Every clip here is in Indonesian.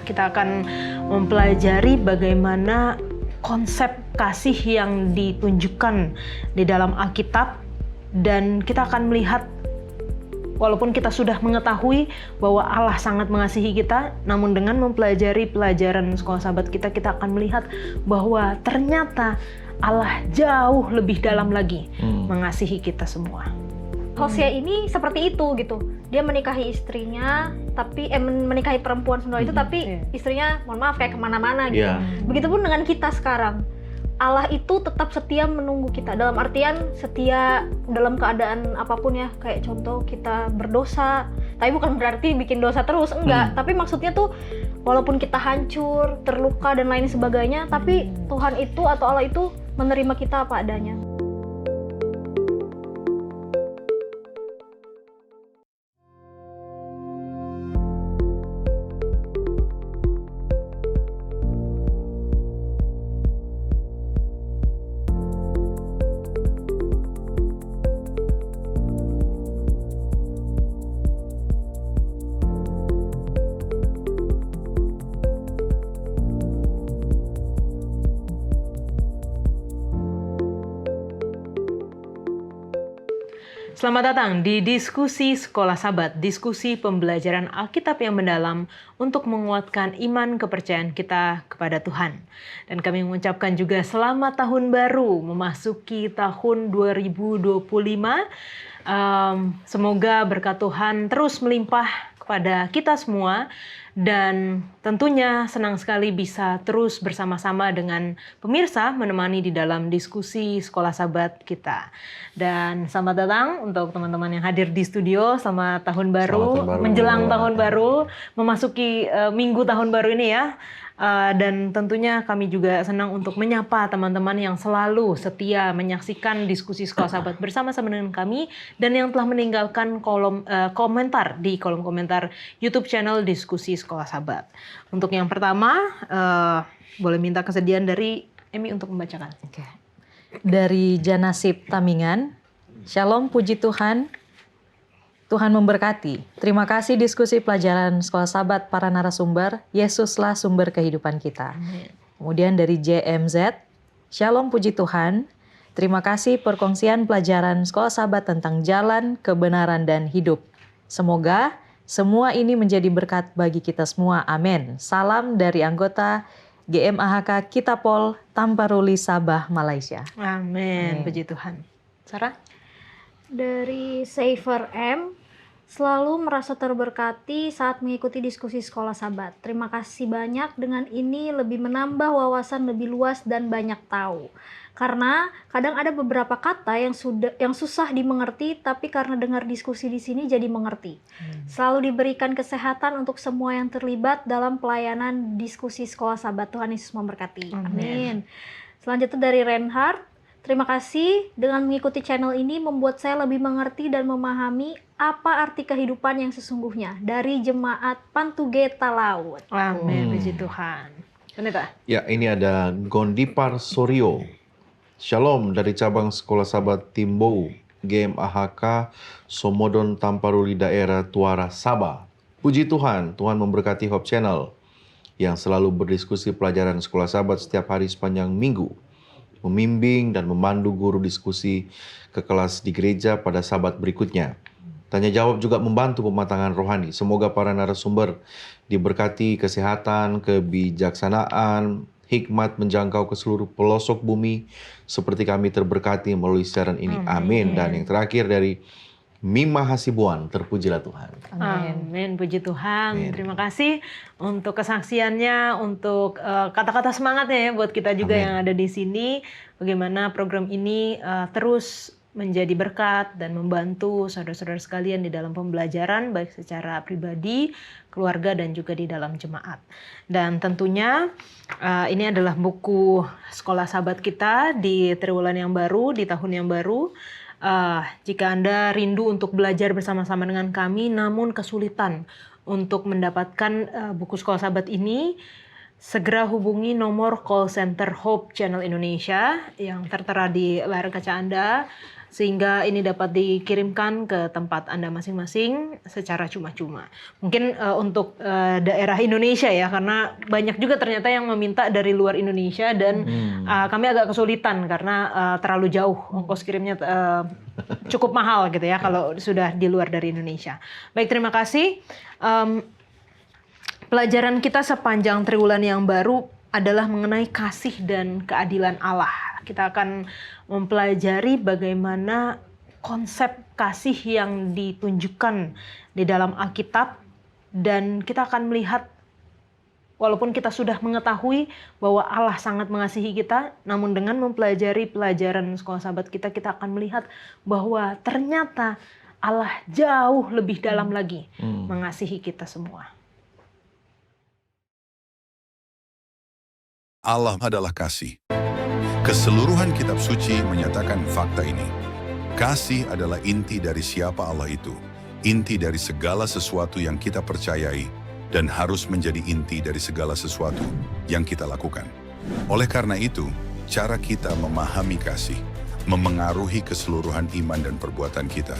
Kita akan mempelajari bagaimana konsep kasih yang ditunjukkan di dalam Alkitab, dan kita akan melihat walaupun kita sudah mengetahui bahwa Allah sangat mengasihi kita, namun dengan mempelajari pelajaran sekolah sahabat kita akan melihat bahwa ternyata Allah jauh lebih dalam lagi mengasihi kita semua. Hosea ini seperti itu gitu. Dia menikahi istrinya, tapi menikahi perempuan semua itu, tapi istrinya, mohon maaf, kayak kemana-mana gitu. Begitupun dengan kita sekarang. Allah itu tetap setia menunggu kita, dalam artian setia dalam keadaan apapun ya. Kayak contoh kita berdosa, tapi bukan berarti bikin dosa terus, enggak. Tapi maksudnya tuh walaupun kita hancur, terluka dan lain sebagainya, tapi Tuhan itu atau Allah itu menerima kita apa adanya. Selamat datang di Diskusi Sekolah Sahabat, diskusi pembelajaran Alkitab yang mendalam untuk menguatkan iman kepercayaan kita kepada Tuhan. Dan kami mengucapkan juga selamat tahun baru, memasuki tahun 2025. Semoga berkat Tuhan terus melimpah kepada kita semua, dan tentunya senang sekali bisa terus bersama-sama dengan pemirsa menemani di dalam diskusi sekolah sahabat kita. Dan selamat datang untuk teman-teman yang hadir di studio. Selamat tahun baru, menjelang tahun baru, memasuki minggu tahun baru ini ya. Dan tentunya kami juga senang untuk menyapa teman-teman yang selalu setia menyaksikan diskusi sekolah sahabat bersama-sama dengan kami, dan yang telah meninggalkan komentar di kolom komentar YouTube channel Diskusi Sekolah Sahabat. Untuk yang pertama, boleh minta kesediaan dari Emi untuk membacakan. Dari Janasib Tamingan, Shalom, puji Tuhan. Tuhan memberkati. Terima kasih diskusi pelajaran sekolah sahabat para narasumber. Yesuslah sumber kehidupan kita. Amin. Kemudian dari JMZ, Shalom, puji Tuhan. Terima kasih perkongsian pelajaran sekolah sahabat tentang jalan, kebenaran, dan hidup. Semoga semua ini menjadi berkat bagi kita semua. Amin. Salam dari anggota GMAHK Kitapol, Tamparuli, Sabah, Malaysia. Amin. Puji Tuhan. Sarah? Dari Saver M, selalu merasa terberkati saat mengikuti diskusi sekolah sahabat. Terima kasih banyak, dengan ini lebih menambah wawasan lebih luas dan banyak tahu. Karena kadang ada beberapa kata yang susah dimengerti, tapi karena dengar diskusi di sini jadi mengerti. Selalu diberikan kesehatan untuk semua yang terlibat dalam pelayanan diskusi sekolah sahabat. Tuhan Yesus memberkati. Amin. Selanjutnya dari Reinhard. Terima kasih, dengan mengikuti channel ini membuat saya lebih mengerti dan memahami apa arti kehidupan yang sesungguhnya dari Jemaat Pantugeta Laut. Amin, puji Tuhan. Pendeta? Ya, ini ada Gondipar Suryo. Shalom dari cabang Sekolah Sahabat Timbou, GMAHK Somodon Tamparuli daerah Tuara Sabah. Puji Tuhan, Tuhan memberkati Hope Channel yang selalu berdiskusi pelajaran sekolah sahabat setiap hari sepanjang minggu, membimbing dan memandu guru diskusi ke kelas di gereja pada sabat berikutnya. Tanya jawab juga membantu pematangan rohani. Semoga para narasumber diberkati kesehatan, kebijaksanaan, hikmat menjangkau ke seluruh pelosok bumi seperti kami terberkati melalui siaran ini. Amin. Dan yang terakhir dari Mima Hasibuan, terpujilah Tuhan. Amin, puji Tuhan. Terima kasih untuk kesaksiannya, untuk kata-kata semangatnya ya buat kita juga yang ada di sini. Bagaimana program ini terus menjadi berkat dan membantu saudara-saudara sekalian di dalam pembelajaran, baik secara pribadi, keluarga, dan juga di dalam jemaat. Dan tentunya ini adalah buku sekolah sahabat kita di triwulan yang baru, di tahun yang baru. Jika Anda rindu untuk belajar bersama-sama dengan kami, namun kesulitan untuk mendapatkan buku sekolah sahabat ini, segera hubungi nomor call center Hope Channel Indonesia yang tertera di layar kaca Anda, sehingga ini dapat dikirimkan ke tempat Anda masing-masing secara cuma-cuma. Mungkin untuk daerah Indonesia ya, karena banyak juga ternyata yang meminta dari luar Indonesia dan kami agak kesulitan karena terlalu jauh, ongkos kirimnya cukup mahal gitu ya kalau sudah di luar dari Indonesia. Baik, terima kasih. Pelajaran kita sepanjang triwulan yang baru adalah mengenai kasih dan keadilan Allah. Kita akan mempelajari bagaimana konsep kasih yang ditunjukkan di dalam Alkitab, dan kita akan melihat walaupun kita sudah mengetahui bahwa Allah sangat mengasihi kita, namun dengan mempelajari pelajaran sekolah sahabat kita akan melihat bahwa ternyata Allah jauh lebih dalam lagi mengasihi kita semua. Allah adalah kasih. Keseluruhan kitab suci menyatakan fakta ini. Kasih adalah inti dari siapa Allah itu, inti dari segala sesuatu yang kita percayai, dan harus menjadi inti dari segala sesuatu yang kita lakukan. Oleh karena itu, cara kita memahami kasih memengaruhi keseluruhan iman dan perbuatan kita.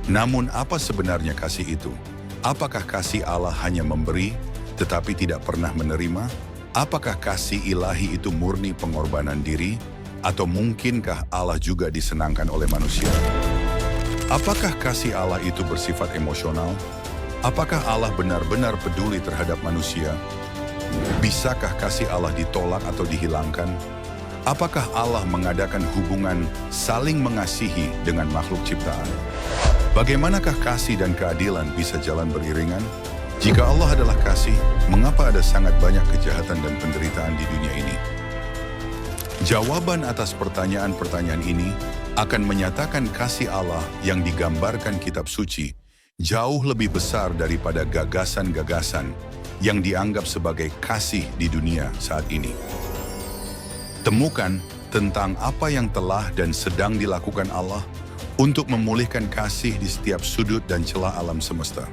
Namun apa sebenarnya kasih itu? Apakah kasih Allah hanya memberi, tetapi tidak pernah menerima? Apakah kasih ilahi itu murni pengorbanan diri, atau mungkinkah Allah juga disenangkan oleh manusia? Apakah kasih Allah itu bersifat emosional? Apakah Allah benar-benar peduli terhadap manusia? Bisakah kasih Allah ditolak atau dihilangkan? Apakah Allah mengadakan hubungan saling mengasihi dengan makhluk ciptaan? Bagaimanakah kasih dan keadilan bisa jalan beriringan? Jika Allah adalah kasih, mengapa ada sangat banyak kejahatan dan penderitaan di dunia ini? Jawaban atas pertanyaan-pertanyaan ini akan menyatakan kasih Allah yang digambarkan kitab suci jauh lebih besar daripada gagasan-gagasan yang dianggap sebagai kasih di dunia saat ini. Temukan tentang apa yang telah dan sedang dilakukan Allah untuk memulihkan kasih di setiap sudut dan celah alam semesta.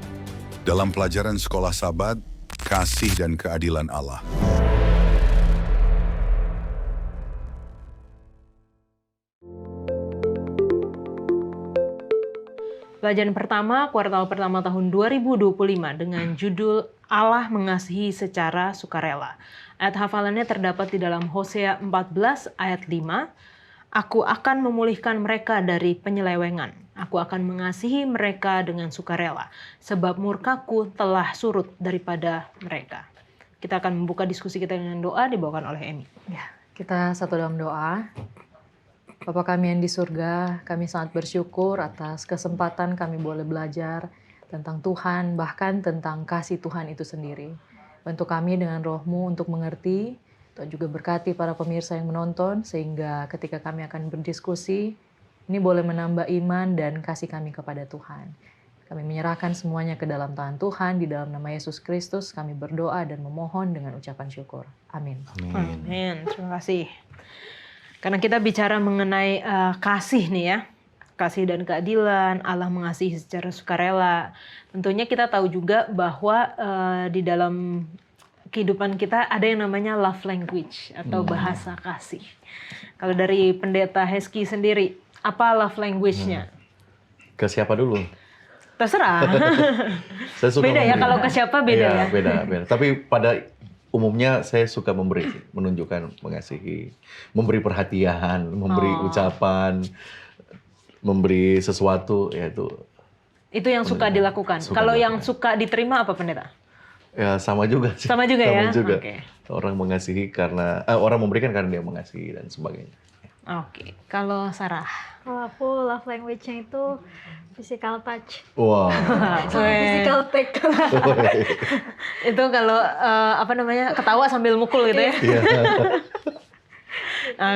Dalam pelajaran Sekolah Sabat, Kasih dan Keadilan Allah. Pelajaran pertama, kuartal pertama tahun 2025 dengan judul Allah mengasihi secara sukarela. Ayat hafalannya terdapat di dalam Hosea 14 ayat 5. Aku akan memulihkan mereka dari penyelewengan. Aku akan mengasihi mereka dengan sukarela, sebab murkaku telah surut daripada mereka. Kita akan membuka diskusi kita dengan doa dibawakan oleh Emi. Ya, kita satu dalam doa. Bapa kami yang di surga, kami sangat bersyukur atas kesempatan kami boleh belajar tentang Tuhan, bahkan tentang kasih Tuhan itu sendiri. Bantu kami dengan roh-Mu untuk mengerti. Tuhan juga berkati para pemirsa yang menonton, sehingga ketika kami akan berdiskusi, ini boleh menambah iman dan kasih kami kepada Tuhan. Kami menyerahkan semuanya ke dalam tangan Tuhan, di dalam nama Yesus Kristus kami berdoa dan memohon dengan ucapan syukur. Amin. Amin. Terima kasih. Karena kita bicara mengenai kasih nih ya, kasih dan keadilan, Allah mengasihi secara sukarela. Tentunya kita tahu juga bahwa di dalam kehidupan kita ada yang namanya love language atau bahasa kasih. Kalau dari Pendeta Hezky sendiri, apa love language-nya? Ke siapa dulu? Terserah. Saya suka beda ya, memberi. kalau ke siapa beda ya. Beda. Tapi pada umumnya saya suka memberi, menunjukkan mengasihi, memberi perhatian, memberi ucapan, memberi sesuatu, yaitu. Itu yang suka dilakukan. Kalau yang suka diterima apa, Pendeta? Ya sama juga sih. Sama juga ya? Okay. Orang mengasihi karena, orang memberikan karena dia mengasihi dan sebagainya. Oke. Kalau Sarah? Kalau aku love language-nya itu physical touch. Wow. Sama physical take. Itu kalau ketawa sambil mukul gitu ya? Iya.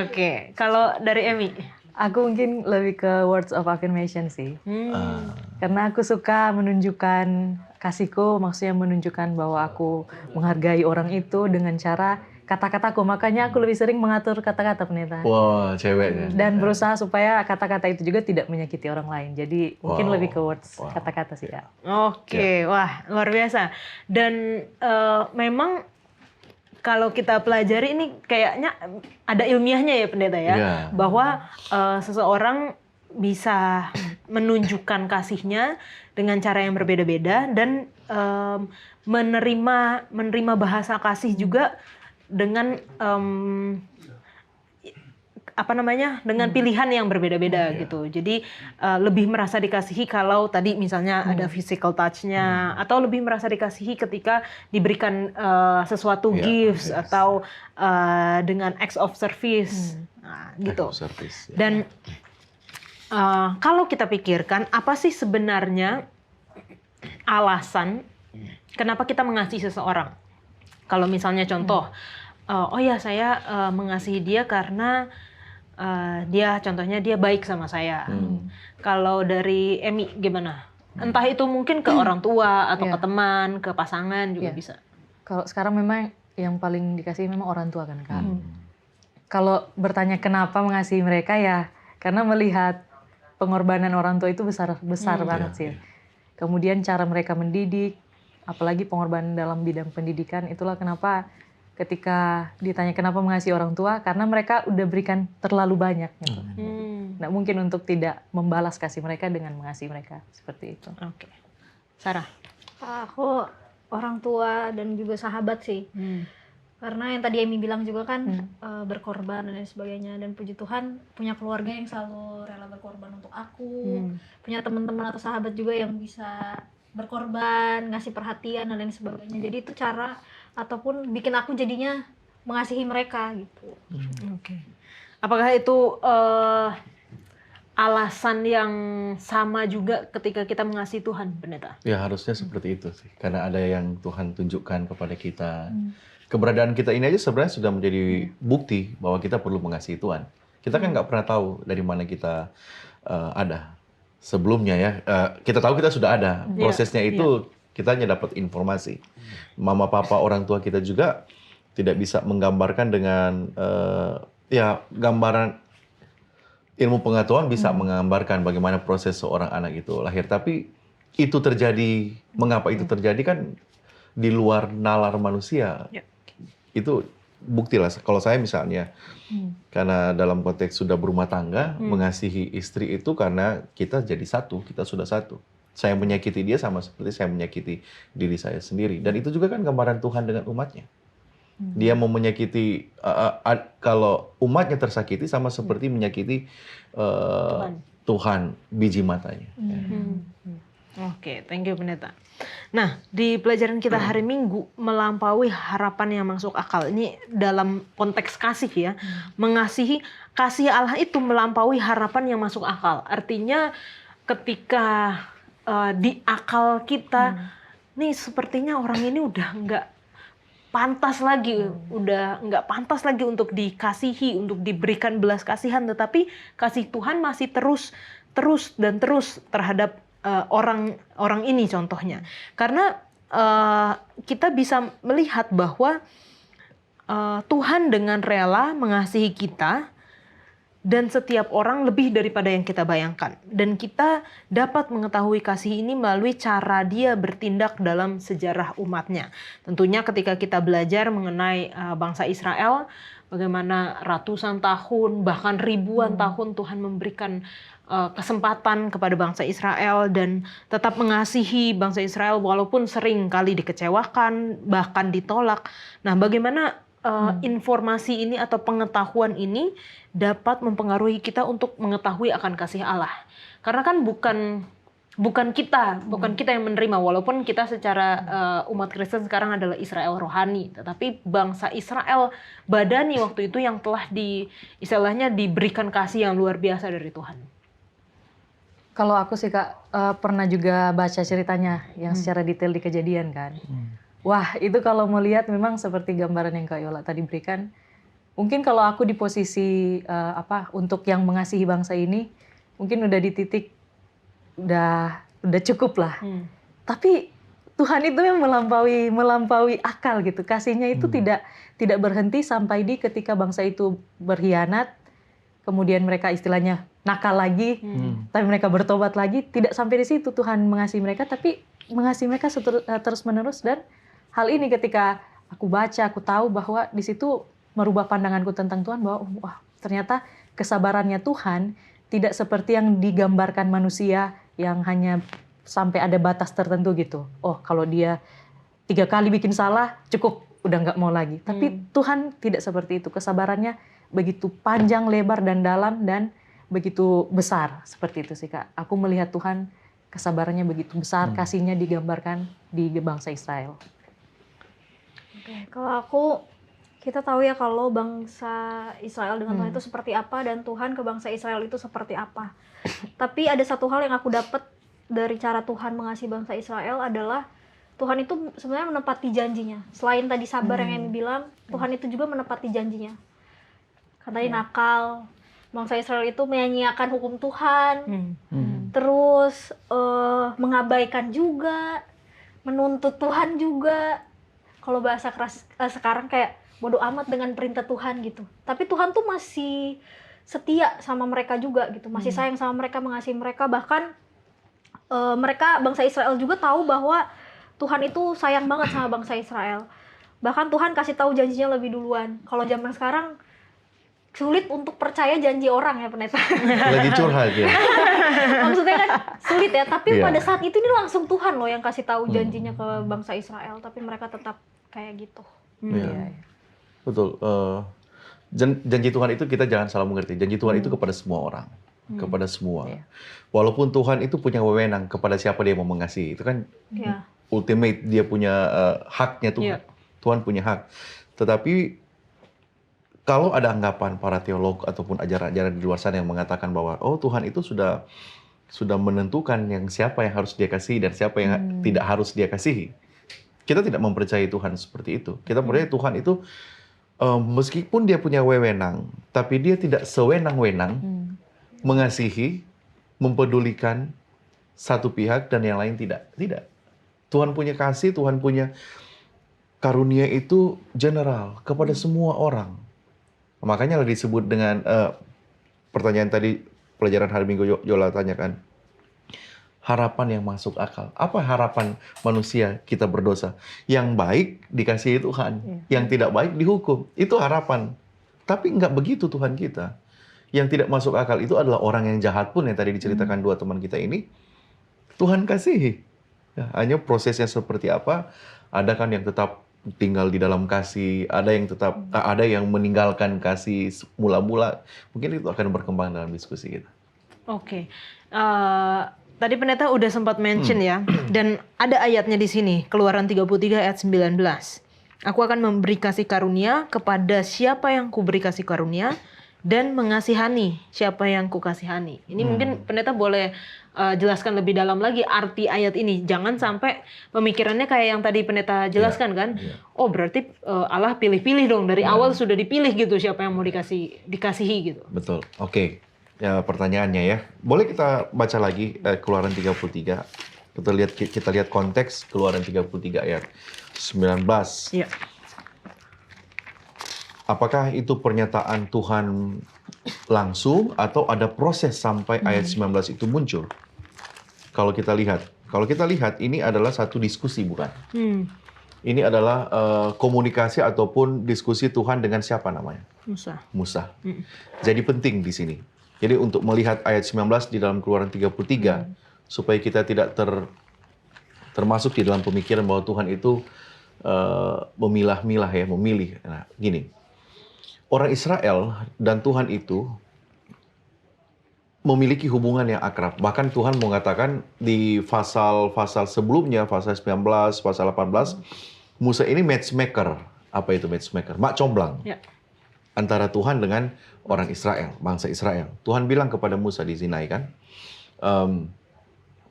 Oke. Kalau dari Emi? Aku mungkin lebih ke words of affirmation sih. Karena aku suka menunjukkan kasihku, maksudnya menunjukkan bahwa aku menghargai orang itu dengan cara kata-kataku. Makanya aku lebih sering mengatur kata-kata, Pendeta. Wah, ceweknya. Dan berusaha supaya kata-kata itu juga tidak menyakiti orang lain. Jadi mungkin lebih ke words, kata-kata sih ya. Oke, wah luar biasa. Dan memang kalau kita pelajari ini kayaknya ada ilmiahnya ya pendeta ya, Iya. bahwa seseorang bisa menunjukkan kasihnya dengan cara yang berbeda-beda dan menerima bahasa kasih juga dengan dengan pilihan yang berbeda-beda gitu. Jadi lebih merasa dikasihi kalau tadi misalnya ada physical touch-nya, atau lebih merasa dikasihi ketika diberikan sesuatu gifts atau dengan acts of service, nah, gitu. Service, ya. Dan kalau kita pikirkan apa sih sebenarnya alasan kenapa kita mengasihi seseorang? Kalau misalnya contoh, oh ya saya mengasihi dia karena contohnya dia baik sama saya. Kalau dari Emi gimana? Entah itu mungkin ke orang tua atau ke teman, ke pasangan juga bisa. Kalau sekarang memang yang paling dikasihi memang orang tua kan Kak. Kalau bertanya kenapa mengasihi mereka ya karena melihat pengorbanan orang tua itu besar banget sih. Kemudian cara mereka mendidik, apalagi pengorbanan dalam bidang pendidikan, itulah kenapa ketika ditanya kenapa mengasihi orang tua, karena mereka udah berikan terlalu banyak. Gitu. Nggak mungkin untuk tidak membalas kasih mereka dengan mengasihi mereka, seperti itu. Oke. Sarah? Aku orang tua dan juga sahabat sih. Karena yang tadi Emi bilang juga kan berkorban dan lain sebagainya. Dan puji Tuhan punya keluarga yang selalu rela berkorban untuk aku. Punya teman-teman atau sahabat juga yang bisa berkorban, ngasih perhatian dan lain sebagainya. Jadi itu cara ataupun bikin aku jadinya mengasihi mereka gitu. Oke. Apakah itu alasan yang sama juga ketika kita mengasihi Tuhan, pendeta? Ya harusnya seperti itu sih, karena ada yang Tuhan tunjukkan kepada kita. Keberadaan kita ini aja sebenarnya sudah menjadi bukti bahwa kita perlu mengasihi Tuhan. Kita kan nggak pernah tahu dari mana kita ada sebelumnya ya. Kita tahu kita sudah ada, prosesnya itu kita hanya dapat informasi. Mama, papa, orang tua kita juga tidak bisa menggambarkan dengan gambaran ilmu pengetahuan bisa menggambarkan bagaimana proses seorang anak itu lahir. Tapi itu terjadi, mengapa itu terjadi kan di luar nalar manusia. Itu bukti lah. Kalau saya misalnya, karena dalam konteks sudah berumah tangga, mengasihi istri itu karena kita jadi satu, kita sudah satu. Saya menyakiti dia sama seperti saya menyakiti diri saya sendiri. Dan itu juga kan gambaran Tuhan dengan umatnya. Dia mau menyakiti, kalau umatnya tersakiti sama seperti menyakiti Tuhan biji matanya. Oke, thank you pendeta. Nah, di pelajaran kita hari Minggu, melampaui harapan yang masuk akal. Ini dalam konteks kasih ya. Mengasihi, kasih Allah itu melampaui harapan yang masuk akal. Artinya ketika di akal kita, nih sepertinya orang ini udah nggak pantas lagi, untuk dikasihi, untuk diberikan belas kasihan. Tetapi kasih Tuhan masih terus terhadap orang ini contohnya. Karena kita bisa melihat bahwa Tuhan dengan rela mengasihi kita dan setiap orang lebih daripada yang kita bayangkan. Dan kita dapat mengetahui kasih ini melalui cara dia bertindak dalam sejarah umatnya. Tentunya ketika kita belajar mengenai bangsa Israel, bagaimana ratusan tahun, bahkan ribuan tahun Tuhan memberikan kesempatan kepada bangsa Israel dan tetap mengasihi bangsa Israel walaupun sering kali dikecewakan, bahkan ditolak. Nah, bagaimana informasi ini atau pengetahuan ini dapat mempengaruhi kita untuk mengetahui akan kasih Allah. Karena kan bukan kita yang menerima, walaupun kita secara umat Kristen sekarang adalah Israel rohani, tetapi bangsa Israel badani waktu itu yang telah istilahnya diberikan kasih yang luar biasa dari Tuhan. Kalau aku sih Kak, pernah juga baca ceritanya yang secara detail di Kejadian kan. Wah, itu kalau mau lihat memang seperti gambaran yang Kak Yola tadi berikan. Mungkin kalau aku di posisi untuk yang mengasihi bangsa ini, mungkin udah di titik udah cukup lah. Tapi Tuhan itu yang melampaui akal gitu. Kasihnya itu tidak berhenti sampai di ketika bangsa itu berkhianat, kemudian mereka istilahnya nakal lagi, tapi mereka bertobat lagi. Tidak sampai di situ Tuhan mengasihi mereka, tapi mengasihi mereka terus menerus. Dan hal ini ketika aku baca, aku tahu bahwa di situ merubah pandanganku tentang Tuhan, bahwa wah, ternyata kesabarannya Tuhan tidak seperti yang digambarkan manusia yang hanya sampai ada batas tertentu gitu. Oh, kalau dia 3 kali bikin salah, cukup, udah nggak mau lagi. Tapi Tuhan tidak seperti itu. Kesabarannya begitu panjang, lebar, dan dalam, dan begitu besar. Seperti itu sih, Kak. Aku melihat Tuhan, kesabarannya begitu besar, kasihnya digambarkan di bangsa Israel. Oke, kalau aku, kita tahu ya kalau bangsa Israel dengan Tuhan itu seperti apa, dan Tuhan ke bangsa Israel itu seperti apa. Tapi ada satu hal yang aku dapat dari cara Tuhan mengasihi bangsa Israel adalah Tuhan itu sebenarnya menepati janjinya. Selain tadi sabar yang Emi bilang, Tuhan itu juga menepati janjinya. Katanya nakal, bangsa Israel itu menyanyiakan hukum Tuhan, terus mengabaikan juga, menuntut Tuhan juga. Kalau bahasa keras sekarang kayak bodoh amat dengan perintah Tuhan gitu. Tapi Tuhan tuh masih setia sama mereka juga gitu, masih sayang sama mereka, mengasihi mereka. Bahkan mereka, bangsa Israel juga tahu bahwa Tuhan itu sayang banget sama bangsa Israel. Bahkan Tuhan kasih tahu janjinya lebih duluan. Kalau zaman sekarang sulit untuk percaya janji orang ya, pendeta. Lagi curhat ya. Maksudnya kan sulit ya, tapi Iya. pada saat itu ini langsung Tuhan loh yang kasih tahu janjinya ke bangsa Israel, tapi mereka tetap kayak gitu. Iya. Betul. Janji Tuhan itu kita jangan salah mengerti. Janji Tuhan itu kepada semua orang, kepada semua. Iya. Walaupun Tuhan itu punya wewenang kepada siapa dia mau mengasihi, itu kan Ya. ultimate, dia punya haknya Tuhan. Tuhan punya hak. Tetapi kalau ada anggapan para teolog ataupun ajaran-ajaran di luar sana yang mengatakan bahwa oh Tuhan itu sudah menentukan yang siapa yang harus dia kasihi dan siapa yang tidak harus dia kasihi. Kita tidak mempercayai Tuhan seperti itu. Kita percaya Tuhan itu meskipun dia punya wewenang, tapi dia tidak sewenang-wenang mengasihi, mempedulikan satu pihak dan yang lain tidak. Tidak. Tuhan punya kasih, Tuhan punya karunia itu general kepada semua orang. Makanya disebut dengan pertanyaan tadi, pelajaran hari Minggu Yola tanyakan, harapan yang masuk akal. Apa harapan manusia kita berdosa? Yang baik dikasihi Tuhan, yang tidak baik dihukum. Itu harapan. Tapi nggak begitu Tuhan kita. Yang tidak masuk akal itu adalah orang yang jahat pun, yang tadi diceritakan dua teman kita ini, Tuhan kasihi. Ya, hanya prosesnya seperti apa, ada kan yang tetap tinggal di dalam kasih, ada yang tetap ada yang meninggalkan kasih mula-mula. Mungkin itu akan berkembang dalam diskusi kita. Oke. Tadi pendeta udah sempat mention ya, dan ada ayatnya di sini, Keluaran 33 ayat 19. Aku akan memberi kasih karunia kepada siapa yang kuberi kasih karunia, dan mengasihani siapa yang kukasihani. Ini mungkin pendeta boleh jelaskan lebih dalam lagi arti ayat ini. Jangan sampai pemikirannya kayak yang tadi pendeta jelaskan kan. Oh berarti Allah pilih-pilih dong, dari awal sudah dipilih gitu siapa yang mau dikasihi gitu. Betul. Oke. Ya, pertanyaannya ya. Boleh kita baca lagi Keluaran 33. Kita lihat konteks Keluaran 33 ayat 19. Iya. Apakah itu pernyataan Tuhan langsung atau ada proses sampai ayat 19 itu muncul? Kalau kita lihat ini adalah satu diskusi, bukan? Ini adalah komunikasi ataupun diskusi Tuhan dengan siapa namanya? Musa. Jadi penting di sini. Jadi untuk melihat ayat 19 di dalam Keluaran 33, supaya kita tidak termasuk di dalam pemikiran bahwa Tuhan itu memilah-milah ya, memilih. Nah, gini, orang Israel dan Tuhan itu memiliki hubungan yang akrab. Bahkan Tuhan mengatakan di pasal sebelumnya, pasal 19, pasal 18, Musa ini matchmaker. Apa itu matchmaker? Mak comblang. Ya. Antara Tuhan dengan orang Israel, bangsa Israel. Tuhan bilang kepada Musa di Sinai kan,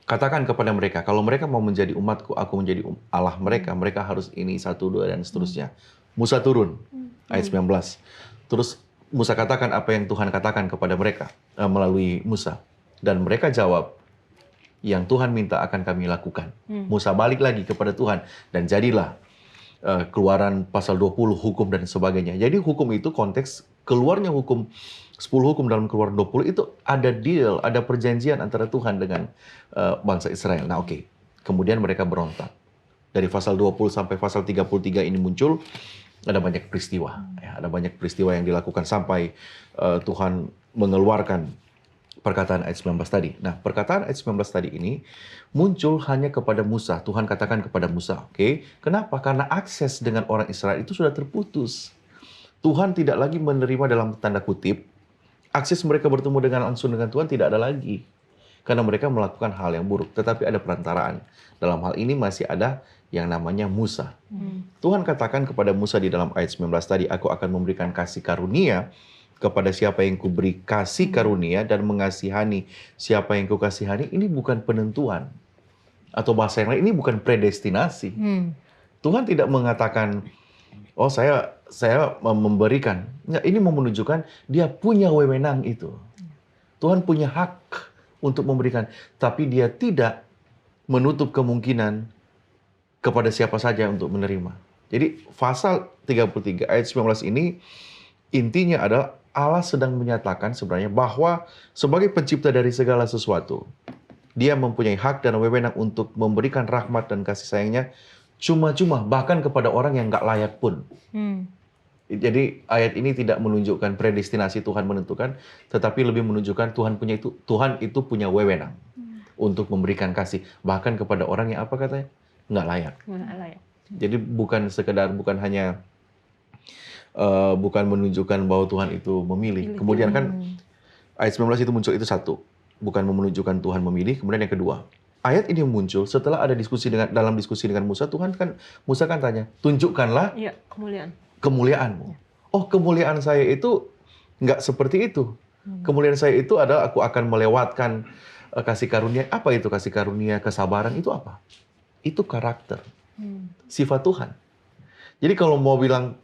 katakan kepada mereka, kalau mereka mau menjadi umatku, aku menjadi Allah mereka, mereka harus ini, 1, 2, dan seterusnya. Musa turun, ayat 19. Terus Musa katakan apa yang Tuhan katakan kepada mereka melalui Musa. Dan mereka jawab, yang Tuhan minta akan kami lakukan. Musa balik lagi kepada Tuhan, dan jadilah Keluaran pasal 20, hukum dan sebagainya. Jadi hukum itu konteks keluarnya hukum, 10 hukum dalam Keluaran 20 itu ada deal, ada perjanjian antara Tuhan dengan bangsa Israel. Nah oke. Kemudian mereka berontak. dari pasal 20 sampai pasal 33 ini muncul, ada banyak peristiwa. Ya, ada banyak peristiwa yang dilakukan sampai Tuhan mengeluarkan perkataan ayat 19 tadi. Nah, perkataan ayat 19 tadi ini muncul hanya kepada Musa. Tuhan katakan kepada Musa, oke? Kenapa? Karena akses dengan orang Israel itu sudah terputus. Tuhan tidak lagi menerima dalam tanda kutip, akses mereka bertemu langsung dengan Tuhan tidak ada lagi. Karena mereka melakukan hal yang buruk. Tetapi ada perantaraan. Dalam hal ini masih ada yang namanya Musa. Tuhan katakan kepada Musa di dalam ayat 19 tadi, aku akan memberikan kasih karunia kepada siapa yang kuberi kasih karunia dan mengasihani siapa yang kukasihani. Ini bukan penentuan. Atau bahasa yang lain, ini bukan predestinasi. Tuhan tidak mengatakan, oh saya memberikan. Enggak, ini mau menunjukkan dia punya wewenang itu. Tuhan punya hak untuk memberikan. Tapi dia tidak menutup kemungkinan kepada siapa saja untuk menerima. Jadi pasal 33 ayat 19 ini intinya adalah Allah sedang menyatakan sebenarnya bahwa sebagai pencipta dari segala sesuatu, dia mempunyai hak dan wewenang untuk memberikan rahmat dan kasih sayangnya cuma-cuma, bahkan kepada orang yang nggak layak pun. Jadi ayat ini tidak menunjukkan predestinasi Tuhan menentukan, tetapi lebih menunjukkan Tuhan itu punya wewenang untuk memberikan kasih, bahkan kepada orang yang apa katanya? Nggak layak. Jadi bukan hanya bukan menunjukkan bahwa Tuhan itu memilih. Kemudian kan ayat 19 itu muncul itu satu, bukan menunjukkan Tuhan memilih. Kemudian yang kedua, ayat ini muncul setelah ada dalam diskusi dengan Musa. Musa kan tanya, tunjukkanlah kemuliaanmu. Oh, kemuliaan saya itu nggak seperti itu. Kemuliaan saya itu adalah aku akan melewatkan kasih karunia. Apa itu kasih karunia? Kesabaran itu apa? Itu karakter, sifat Tuhan. Jadi kalau mau bilang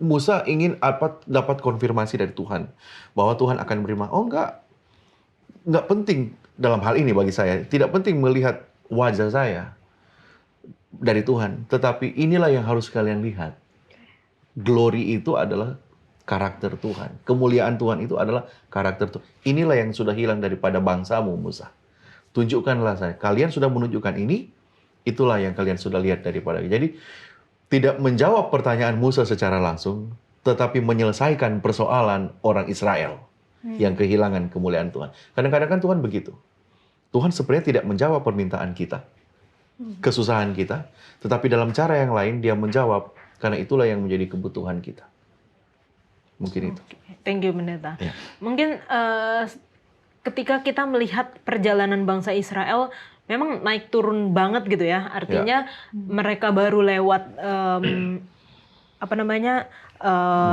Musa ingin dapat konfirmasi dari Tuhan bahwa Tuhan akan beriman. Oh nggak penting dalam hal ini bagi saya. Tidak penting melihat wajah saya dari Tuhan, tetapi inilah yang harus kalian lihat. Glory itu adalah karakter Tuhan. Kemuliaan Tuhan itu adalah karakter Tuhan. Inilah yang sudah hilang daripada bangsamu, Musa. Tunjukkanlah saya. Kalian sudah menunjukkan ini, itulah yang kalian sudah lihat daripada. Jadi, tidak menjawab pertanyaan Musa secara langsung, tetapi menyelesaikan persoalan orang Israel yang kehilangan kemuliaan Tuhan. Kadang-kadang kan Tuhan begitu. Tuhan sebenarnya tidak menjawab permintaan kita, kesusahan kita, tetapi dalam cara yang lain dia menjawab, karena itulah yang menjadi kebutuhan kita. Mungkin itu. Thank you, Pendeta. Ya. Mungkin ketika kita melihat perjalanan bangsa Israel, memang naik turun banget gitu ya. Artinya mereka baru lewat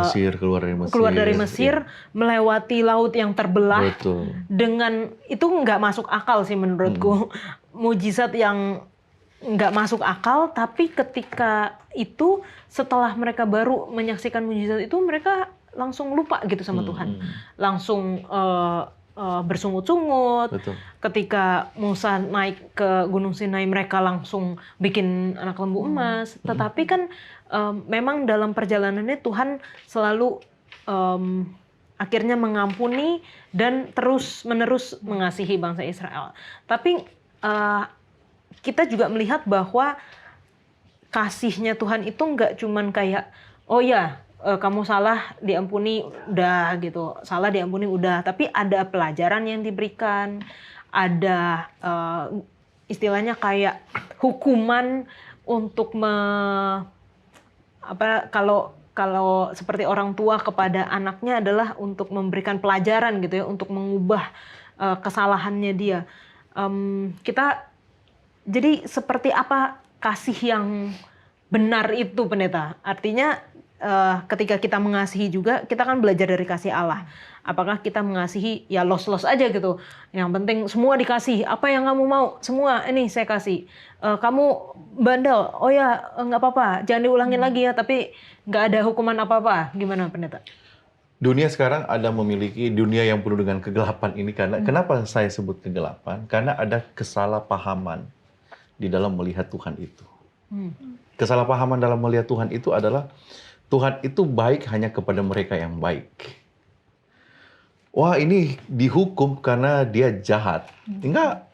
Mesir, keluar dari Mesir, melewati laut yang terbelah. Betul. Dengan itu nggak masuk akal sih menurutku. Mujizat yang nggak masuk akal, tapi ketika itu setelah mereka baru menyaksikan mujizat itu, mereka langsung lupa gitu sama Tuhan. Langsung bersungut-sungut. Betul. Ketika Musa naik ke Gunung Sinai, mereka langsung bikin anak lembu emas. Tetapi kan memang dalam perjalanannya Tuhan selalu akhirnya mengampuni dan terus-menerus mengasihi bangsa Israel. Tapi kita juga melihat bahwa kasihnya Tuhan itu nggak cuman kayak, oh ya, kamu salah diampuni udah gitu, salah diampuni udah, tapi ada pelajaran yang diberikan, ada istilahnya kayak hukuman untuk kalau seperti orang tua kepada anaknya adalah untuk memberikan pelajaran gitu ya, untuk mengubah kesalahannya dia. Jadi seperti apa kasih yang benar itu, Pendeta? Artinya ketika kita mengasihi juga, kita kan belajar dari kasih Allah. Apakah kita mengasihi ya los-los aja gitu. Yang penting semua dikasih. Apa yang kamu mau, semua ini saya kasih. Kamu bandel, oh ya nggak apa-apa, jangan diulangin lagi ya, tapi nggak ada hukuman apa-apa. Gimana, Pendeta? Dunia sekarang ada memiliki dunia yang penuh dengan kegelapan ini. Kenapa saya sebut kegelapan? Karena ada kesalahpahaman di dalam melihat Tuhan itu. Kesalahpahaman dalam melihat Tuhan itu adalah Tuhan itu baik hanya kepada mereka yang baik. Wah, ini dihukum karena dia jahat. Enggak.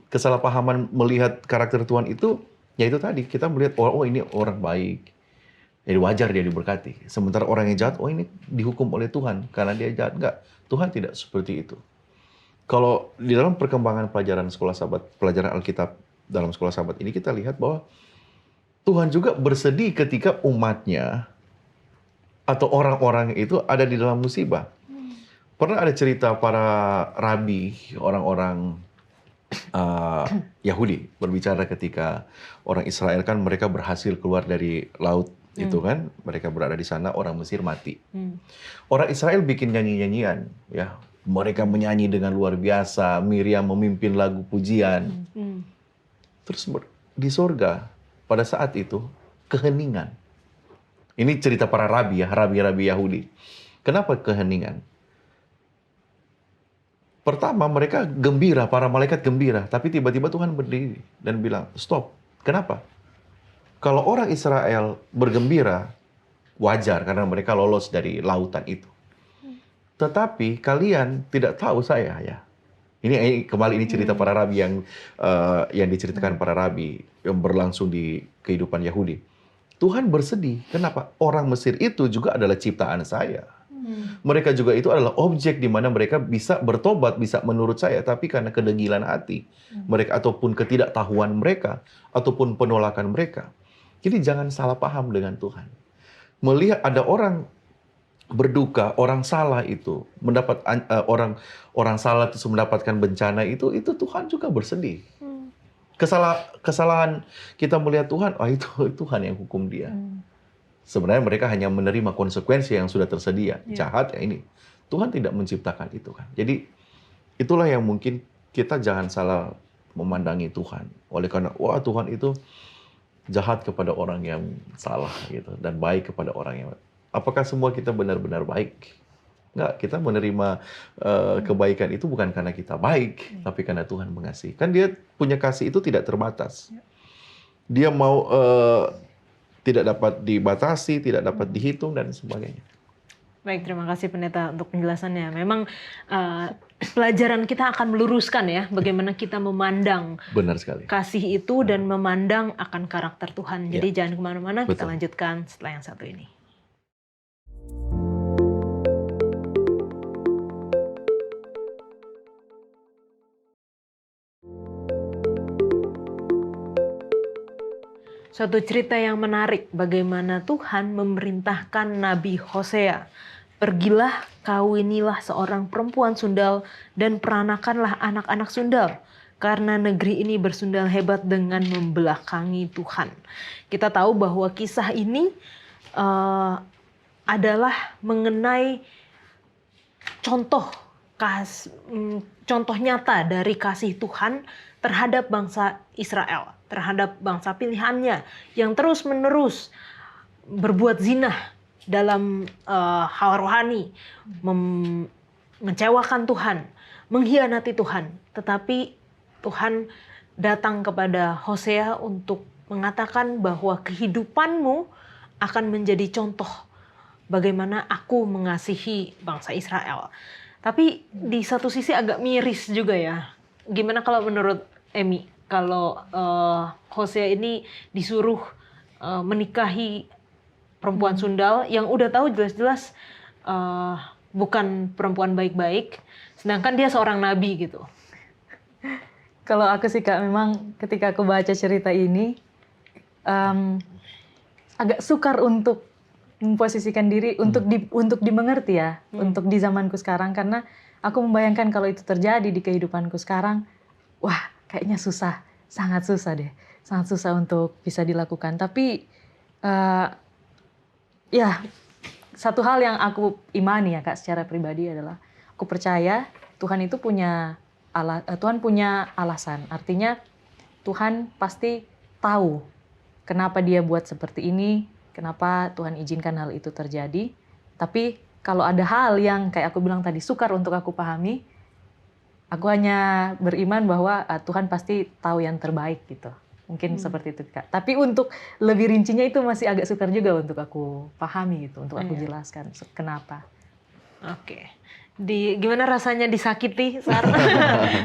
Kesalahpahaman melihat karakter Tuhan itu Ya itu tadi, kita melihat, oh ini orang baik. Jadi wajar dia diberkati. Sementara orang yang jahat, oh ini dihukum oleh Tuhan karena dia jahat. Enggak, Tuhan tidak seperti itu. Kalau di dalam perkembangan pelajaran sekolah sahabat, pelajaran Alkitab dalam sekolah sahabat ini, kita lihat bahwa Tuhan juga bersedih ketika umatnya atau orang-orang itu ada di dalam musibah. Pernah ada cerita para rabi, orang-orang Yahudi berbicara ketika orang Israel kan mereka berhasil keluar dari laut itu kan, mereka berada di sana, orang Mesir mati. Orang Israel bikin nyanyi-nyanyian, ya, mereka menyanyi dengan luar biasa, Miriam memimpin lagu pujian. Terus di sorga pada saat itu keheningan. Ini cerita para rabi ya, rabi-rabi Yahudi. Kenapa keheningan? Pertama mereka gembira, para malaikat gembira, tapi tiba-tiba Tuhan berdiri dan bilang, stop. Kenapa? Kalau orang Israel bergembira, wajar karena mereka lolos dari lautan itu. Tetapi kalian tidak tahu saya ya. Ini kembali ini cerita para rabi yang diceritakan para rabi yang berlangsung di kehidupan Yahudi. Tuhan bersedih. Kenapa? Orang Mesir itu juga adalah ciptaan saya. Mereka juga itu adalah objek di mana mereka bisa bertobat, bisa menurut saya, tapi karena kedegilan hati mereka ataupun ketidaktahuan mereka ataupun penolakan mereka. Jadi jangan salah paham dengan Tuhan. Melihat ada orang berduka, orang salah itu mendapat orang salah itu mendapatkan bencana itu Tuhan juga bersedih. Kesalahan kita melihat Tuhan, itu Tuhan yang hukum dia. Sebenarnya mereka hanya menerima konsekuensi yang sudah tersedia. Jahat ya ini. Tuhan tidak menciptakan itu kan. Jadi itulah yang mungkin kita jangan salah memandangi Tuhan. Oleh karena Tuhan itu jahat kepada orang yang salah gitu dan baik kepada orang yang. Apakah semua kita benar-benar baik? Enggak, kita menerima kebaikan itu bukan karena kita baik, tapi karena Tuhan mengasihi. Kan dia punya kasih itu tidak terbatas. Dia mau tidak dapat dibatasi, tidak dapat dihitung dan sebagainya. Baik, terima kasih Pendeta untuk penjelasannya. Memang pelajaran kita akan meluruskan ya bagaimana kita memandang benar sekali kasih itu dan memandang akan karakter Tuhan. Jadi jangan kemana-mana, kita lanjutkan setelah yang satu ini. Suatu cerita yang menarik bagaimana Tuhan memerintahkan Nabi Hosea, pergilah kawinilah seorang perempuan sundal dan peranakanlah anak-anak sundal, karena negeri ini bersundal hebat dengan membelakangi Tuhan. Kita tahu bahwa kisah ini adalah mengenai contoh nyata dari kasih Tuhan terhadap bangsa Israel, terhadap bangsa pilihannya yang terus-menerus berbuat zina dalam hal rohani, mengecewakan Tuhan, mengkhianati Tuhan. Tetapi Tuhan datang kepada Hosea untuk mengatakan bahwa kehidupanmu akan menjadi contoh bagaimana aku mengasihi bangsa Israel. Tapi di satu sisi agak miris juga ya. Gimana kalau menurut Emi, kalau Hosea ini disuruh menikahi perempuan sundal yang udah tahu jelas-jelas bukan perempuan baik-baik, sedangkan dia seorang nabi gitu. Kalau aku sih Kak, memang ketika aku baca cerita ini agak sukar untuk memposisikan diri untuk dimengerti ya, untuk di zamanku sekarang, karena aku membayangkan kalau itu terjadi di kehidupanku sekarang, wah kayaknya susah, sangat susah deh, sangat susah untuk bisa dilakukan. Tapi ya satu hal yang aku imani ya Kak secara pribadi adalah aku percaya Tuhan itu punya Tuhan punya alasan. Artinya Tuhan pasti tahu kenapa dia buat seperti ini, kenapa Tuhan izinkan hal itu terjadi. Tapi kalau ada hal yang kayak aku bilang tadi sukar untuk aku pahami, aku hanya beriman bahwa Tuhan pasti tahu yang terbaik gitu. Mungkin seperti itu Kak. Tapi untuk lebih rincinya itu masih agak sukar juga untuk aku pahami gitu, untuk aku jelaskan kenapa. Oke. Gimana rasanya disakiti, Sar?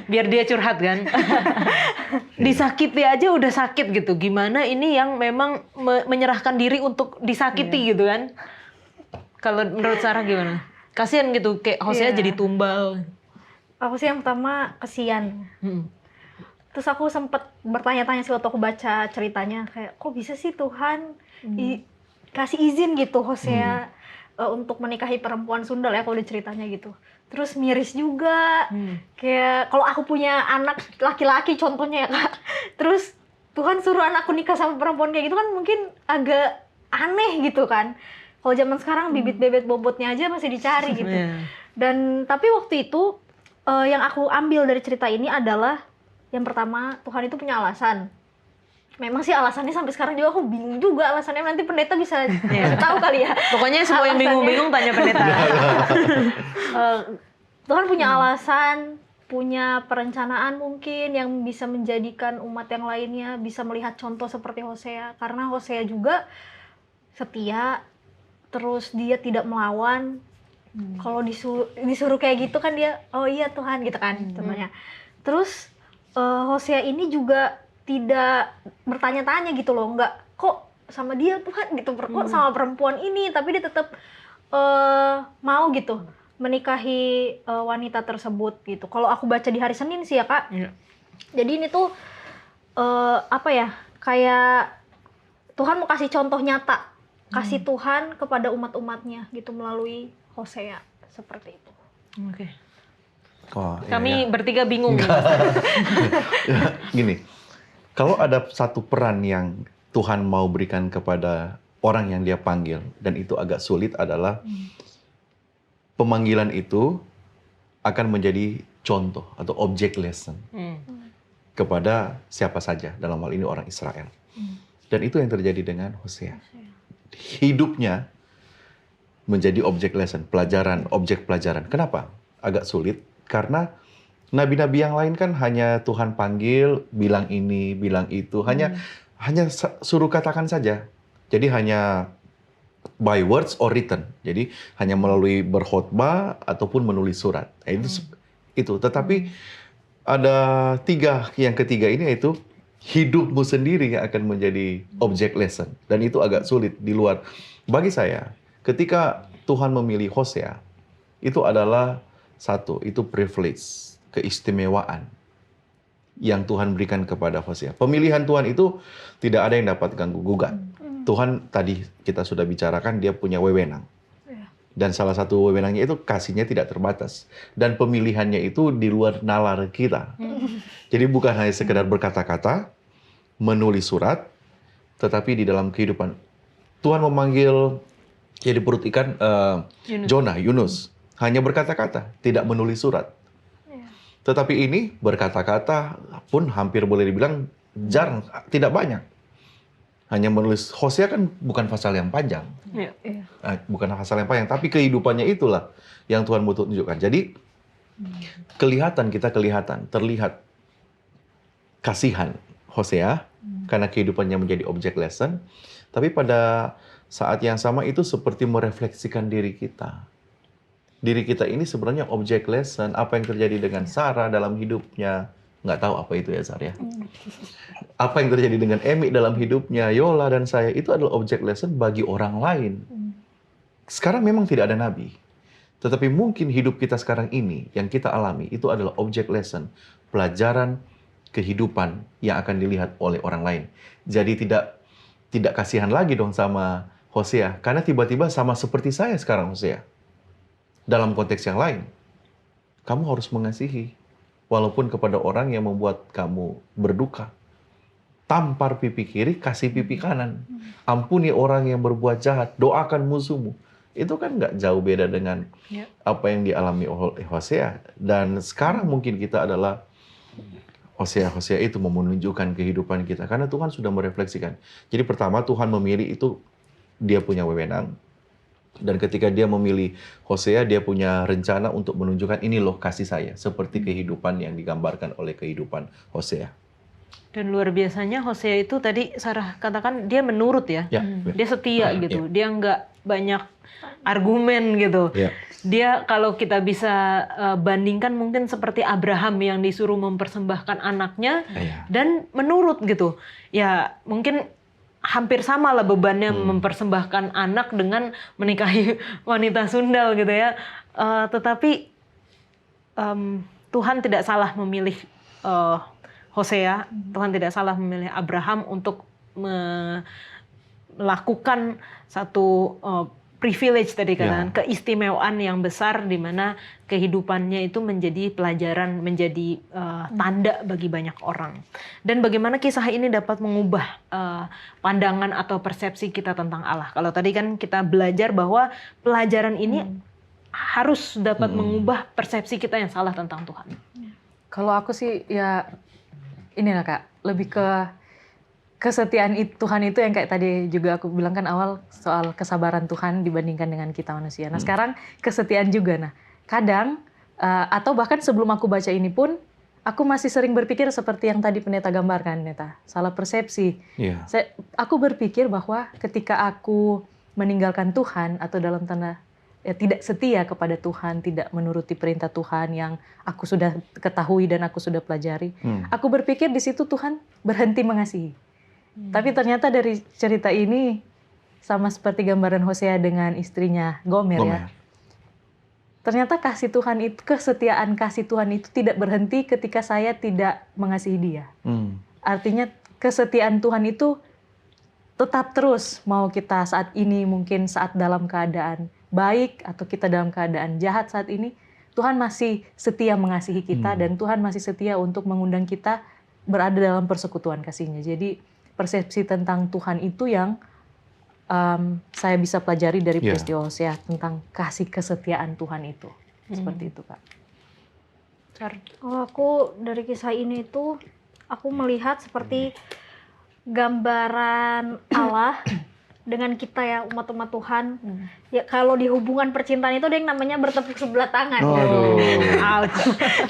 Biar dia curhat kan. Disakiti aja udah sakit gitu. Gimana ini yang memang menyerahkan diri untuk disakiti gitu kan? Kalau menurut Sarah gimana? Kasian gitu, kayak Hosea jadi tumbal. Aku sih yang pertama kesian. Terus aku sempet bertanya-tanya sih waktu aku baca ceritanya, kayak kok bisa sih Tuhan kasih izin gitu Hosea untuk menikahi perempuan Sundal ya, kalau di ceritanya gitu. Terus miris juga, kayak kalau aku punya anak laki-laki contohnya ya Kak, terus Tuhan suruh anakku nikah sama perempuan kayak gitu kan mungkin agak aneh gitu kan. Kalau zaman sekarang bibit bebet bobotnya aja masih dicari gitu. Dan tapi waktu itu yang aku ambil dari cerita ini adalah yang pertama, Tuhan itu punya alasan. Memang sih alasannya sampai sekarang juga aku bingung juga alasannya, nanti pendeta bisa tahu kali ya. Pokoknya semua yang bingung-bingung tanya pendeta. Tuhan punya alasan, punya perencanaan mungkin yang bisa menjadikan umat yang lainnya bisa melihat contoh seperti Hosea. Karena Hosea juga setia, terus dia tidak melawan. Kalau disuruh kayak gitu kan dia, oh iya Tuhan gitu kan contohnya. Terus Hosea ini juga tidak bertanya-tanya gitu loh, nggak kok sama dia Tuhan gitu, kok sama perempuan ini, tapi dia tetap mau gitu menikahi wanita tersebut gitu. Kalau aku baca di hari Senin sih ya Kak, jadi ini tuh apa ya, kayak Tuhan mau kasih contoh nyata, kasih Tuhan kepada umat-umatnya gitu melalui Hosea seperti itu. Oke. Oh, Kami bertiga bingung. Gini, kalau ada satu peran yang Tuhan mau berikan kepada orang yang dia panggil, dan itu agak sulit adalah pemanggilan itu akan menjadi contoh atau object lesson kepada siapa saja, dalam hal ini orang Israel. Dan itu yang terjadi dengan Hosea. Hidupnya menjadi object lesson, pelajaran, objek pelajaran. Kenapa? Agak sulit, karena nabi-nabi yang lain kan hanya Tuhan panggil, bilang ini, bilang itu, hanya suruh katakan saja. Jadi hanya by words or written. Jadi hanya melalui berkhotbah ataupun menulis surat. Itu. Tetapi ada yang ketiga ini, yaitu hidupmu sendiri yang akan menjadi object lesson. Dan itu agak sulit di luar. Bagi saya, ketika Tuhan memilih Hosea, itu adalah itu privilege, keistimewaan yang Tuhan berikan kepada Hosea. Pemilihan Tuhan itu tidak ada yang dapat ganggu gugat. Tuhan tadi kita sudah bicarakan, dia punya wewenang. Dan salah satu wewenangnya itu kasihnya tidak terbatas. Dan pemilihannya itu di luar nalar kita. Jadi bukan hanya sekedar berkata-kata, menulis surat, tetapi di dalam kehidupan. Tuhan memanggil di perut ikan Yunus. Hanya berkata-kata, tidak menulis surat. Tetapi ini berkata-kata pun hampir boleh dibilang jarang, tidak banyak. Hanya menulis. Hosea kan bukan pasal yang panjang. Bukan pasal yang panjang, tapi kehidupannya itulah yang Tuhan mau tunjukkan. Jadi terlihat kasihan Hosea karena kehidupannya menjadi object lesson. Tapi pada saat yang sama itu seperti merefleksikan diri kita. Diri kita ini sebenarnya object lesson. Apa yang terjadi dengan Sarah dalam hidupnya, nggak tahu apa itu ya Sarah ya. Apa yang terjadi dengan Emi dalam hidupnya, Yola dan saya, itu adalah object lesson bagi orang lain. Sekarang memang tidak ada nabi, tetapi mungkin hidup kita sekarang ini yang kita alami itu adalah object lesson, pelajaran kehidupan yang akan dilihat oleh orang lain. Jadi tidak kasihan lagi dong sama Hosea, karena tiba-tiba sama seperti saya sekarang Hosea. Dalam konteks yang lain, kamu harus mengasihi, walaupun kepada orang yang membuat kamu berduka. Tampar pipi kiri, kasih pipi kanan. Ampuni orang yang berbuat jahat, doakan musuhmu. Itu kan nggak jauh beda dengan apa yang dialami oleh Hosea. Dan sekarang mungkin kita adalah Hosea itu menunjukkan kehidupan kita. Karena Tuhan sudah merefleksikan. Jadi pertama, Tuhan memilih itu, dia punya wewenang. Dan ketika dia memilih Hosea, dia punya rencana untuk menunjukkan ini loh kasih saya. Seperti kehidupan yang digambarkan oleh kehidupan Hosea. Dan luar biasanya Hosea itu tadi Sarah katakan dia menurut ya. Dia setia gitu. Dia nggak banyak argumen gitu. Ya. Dia kalau kita bisa bandingkan mungkin seperti Abraham yang disuruh mempersembahkan anaknya Iya. dan menurut gitu. Ya mungkin hampir sama lah bebannya mempersembahkan anak dengan menikahi wanita sundal gitu ya. Tetapi Tuhan tidak salah memilih Hosea, Tuhan tidak salah memilih Abraham untuk melakukan satu privilege tadi kan, keistimewaan yang besar di mana kehidupannya itu menjadi pelajaran, menjadi tanda bagi banyak orang. Dan bagaimana kisah ini dapat mengubah pandangan atau persepsi kita tentang Allah. Kalau tadi kan kita belajar bahwa pelajaran ini harus dapat mengubah persepsi kita yang salah tentang Tuhan. Kalau aku sih ya inilah Kak, lebih ke kesetiaan Tuhan itu yang kayak tadi juga aku bilang kan awal soal kesabaran Tuhan dibandingkan dengan kita manusia. Nah sekarang kesetiaan juga. Nah kadang atau bahkan sebelum aku baca ini pun aku masih sering berpikir seperti yang tadi pendeta gambarkan, pendeta, salah persepsi. Iya. Aku berpikir bahwa ketika aku meninggalkan Tuhan atau dalam tanda tidak setia kepada Tuhan, tidak menuruti perintah Tuhan yang aku sudah ketahui dan aku sudah pelajari. Aku berpikir di situ Tuhan berhenti mengasihi. Tapi ternyata dari cerita ini sama seperti gambaran Hosea dengan istrinya Gomer ya. Ternyata kasih Tuhan itu, kesetiaan kasih Tuhan itu tidak berhenti ketika saya tidak mengasihi dia. Artinya kesetiaan Tuhan itu tetap terus, mau kita saat ini mungkin saat dalam keadaan baik atau kita dalam keadaan jahat saat ini, Tuhan masih setia mengasihi kita dan Tuhan masih setia untuk mengundang kita berada dalam persekutuan kasih-Nya. Jadi persepsi tentang Tuhan itu yang saya bisa pelajari dari peristiwa Hosea tentang kasih kesetiaan Tuhan itu. Seperti itu, Kak. Kalau aku dari kisah ini tuh aku melihat seperti gambaran Allah dengan kita ya umat-umat Tuhan. Ya kalau di hubungan percintaan itu ada yang namanya bertepuk sebelah tangan.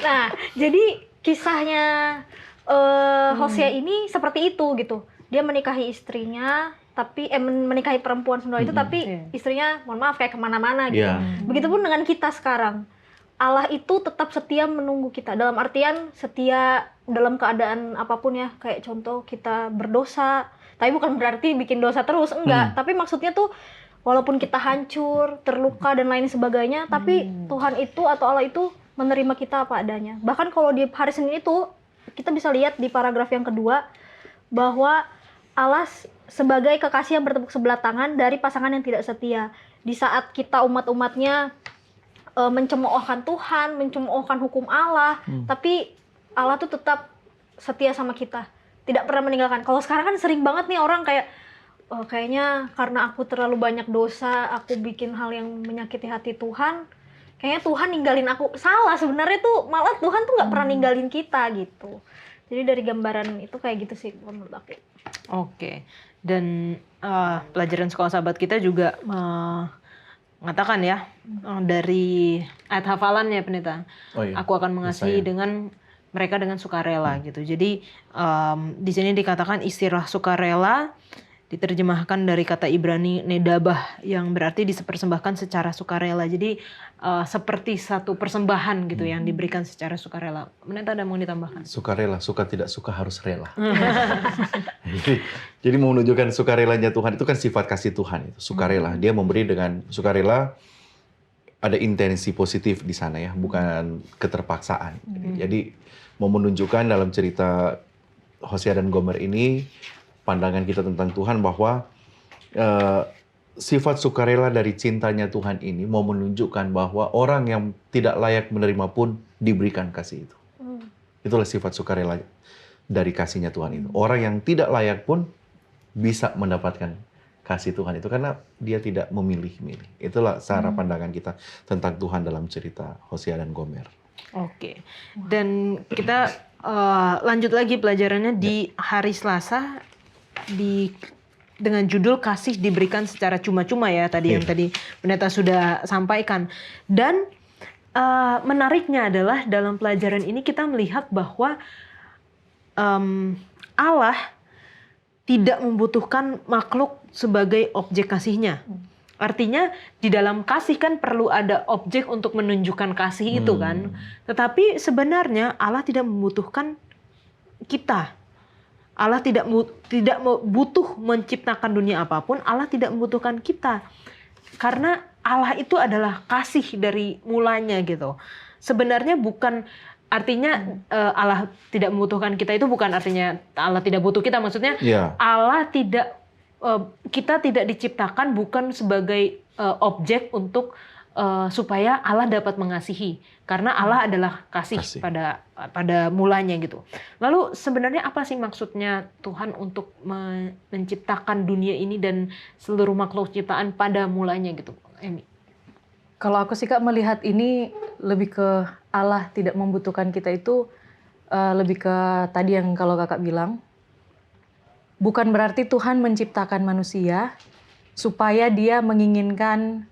Nah, jadi kisahnya Hosea ini seperti itu gitu. Dia menikahi istrinya, tapi menikahi perempuan sundal itu, tapi istrinya mohon maaf kayak kemana-mana gitu. Begitupun dengan kita sekarang. Allah itu tetap setia menunggu kita. Dalam artian setia dalam keadaan apapun ya. Kayak contoh kita berdosa. Tapi bukan berarti bikin dosa terus, enggak. Tapi maksudnya tuh walaupun kita hancur, terluka dan lain sebagainya, tapi Tuhan itu atau Allah itu menerima kita apa adanya. Bahkan kalau di hari Senin itu kita bisa lihat di paragraf yang kedua bahwa Allah sebagai kekasih yang bertepuk sebelah tangan dari pasangan yang tidak setia. Di saat kita umat-umatnya mencemoohkan Tuhan, mencemoohkan hukum Allah, tapi Allah tuh tetap setia sama kita. Tidak pernah meninggalkan. Kalau sekarang kan sering banget nih orang kayak kayaknya karena aku terlalu banyak dosa, aku bikin hal yang menyakiti hati Tuhan, kayaknya Tuhan ninggalin aku. Salah, sebenarnya tuh malah Tuhan tuh nggak pernah ninggalin kita gitu. Jadi dari gambaran itu kayak gitu sih menurut aku. Oke. Dan pelajaran sekolah sahabat kita juga mengatakan ya dari ayat hafalannya pendeta, aku akan mengasihi dengan mereka dengan sukarela gitu. Jadi di sini dikatakan istilah sukarela diterjemahkan dari kata Ibrani nedabah yang berarti dipersembahkan secara sukarela. Jadi seperti satu persembahan gitu yang diberikan secara sukarela. Pendeta ada mau ditambahkan? Sukarela, suka tidak suka harus rela. Jadi menunjukkan sukarelanya Tuhan itu kan sifat kasih Tuhan itu, sukarela. Dia memberi dengan sukarela, ada intensi positif di sana ya, bukan keterpaksaan. Jadi mau menunjukkan dalam cerita Hosea dan Gomer ini pandangan kita tentang Tuhan bahwa sifat sukarela dari cintanya Tuhan ini mau menunjukkan bahwa orang yang tidak layak menerima pun diberikan kasih itu. Itulah sifat sukarela dari kasihnya Tuhan itu. Orang yang tidak layak pun bisa mendapatkan kasih Tuhan itu karena dia tidak memilih-milih. Itulah cara pandangan kita tentang Tuhan dalam cerita Hosea dan Gomer. Oke. Dan kita lanjut lagi pelajarannya di hari Selasa dengan judul kasih diberikan secara cuma-cuma ya tadi yang tadi pendeta sudah sampaikan. Dan menariknya adalah dalam pelajaran ini kita melihat bahwa Allah tidak membutuhkan makhluk sebagai objek kasihnya. Artinya di dalam kasih kan perlu ada objek untuk menunjukkan kasih itu kan. Tetapi sebenarnya Allah tidak membutuhkan kita. Allah tidak butuh menciptakan dunia apapun. Allah tidak membutuhkan kita. Karena Allah itu adalah kasih dari mulanya gitu. Sebenarnya bukan artinya Allah tidak membutuhkan kita itu bukan artinya Allah tidak butuh kita. Maksudnya Allah tidak kita tidak diciptakan bukan sebagai objek untuk supaya Allah dapat mengasihi, karena Allah adalah kasih. pada mulanya gitu. Lalu sebenarnya apa sih maksudnya Tuhan untuk menciptakan dunia ini dan seluruh makhluk ciptaan pada mulanya gitu, Emi? Kalau aku sih Kak melihat ini lebih ke Allah tidak membutuhkan kita itu lebih ke tadi yang kalau Kakak bilang, bukan berarti Tuhan menciptakan manusia supaya dia menginginkan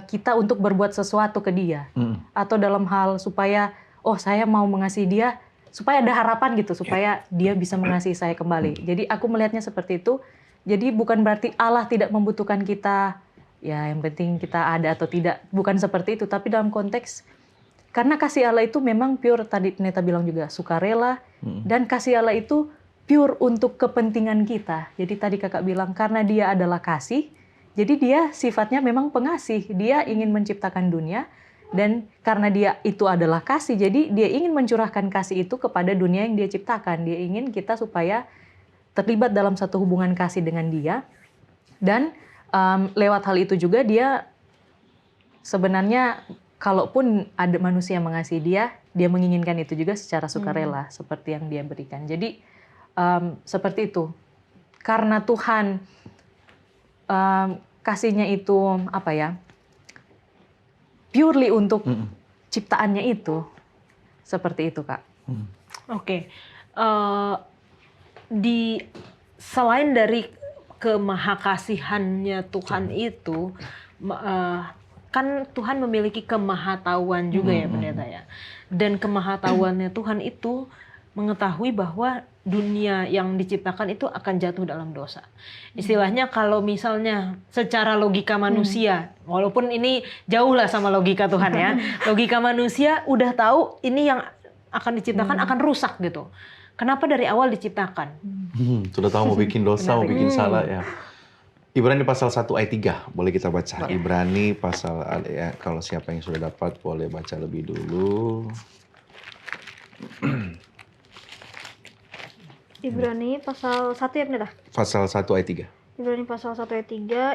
kita untuk berbuat sesuatu ke dia. Atau dalam hal supaya, oh saya mau mengasihi dia, supaya ada harapan gitu, supaya dia bisa mengasihi saya kembali. Jadi aku melihatnya seperti itu. Jadi bukan berarti Allah tidak membutuhkan kita, ya yang penting kita ada atau tidak. Bukan seperti itu, tapi dalam konteks, karena kasih Allah itu memang pure, tadi Neta bilang juga, sukarela. Dan kasih Allah itu pure untuk kepentingan kita. Jadi tadi Kakak bilang, karena dia adalah kasih, jadi dia sifatnya memang pengasih. Dia ingin menciptakan dunia, dan karena dia itu adalah kasih, jadi dia ingin mencurahkan kasih itu kepada dunia yang dia ciptakan. Dia ingin kita supaya terlibat dalam satu hubungan kasih dengan dia. Dan lewat hal itu juga dia sebenarnya, kalaupun ada manusia yang mengasihi dia menginginkan itu juga secara sukarela, seperti yang dia berikan. Jadi seperti itu. Karena Tuhan kasihnya itu apa ya, purely untuk ciptaannya itu, seperti itu Kak. Oke. Selain dari kemahakasihannya Tuhan itu, kan Tuhan memiliki kemahatauan juga ya pendeta ya. Dan kemahatauannya Tuhan itu mengetahui bahwa dunia yang diciptakan itu akan jatuh dalam dosa. Istilahnya kalau misalnya secara logika manusia, walaupun ini jauh lah sama logika Tuhan ya, logika manusia udah tahu ini yang akan diciptakan akan rusak gitu. Kenapa dari awal diciptakan? Sudah tahu mau bikin dosa, mau bikin salah ya. Ibrani pasal 1 ayat 3, boleh kita baca. Ibrani pasal, ya, kalau siapa yang sudah dapat boleh baca lebih dulu. Ibrani pasal 1 ya benar? Pasal 1 ayat 3. Ibrani pasal 1 ayat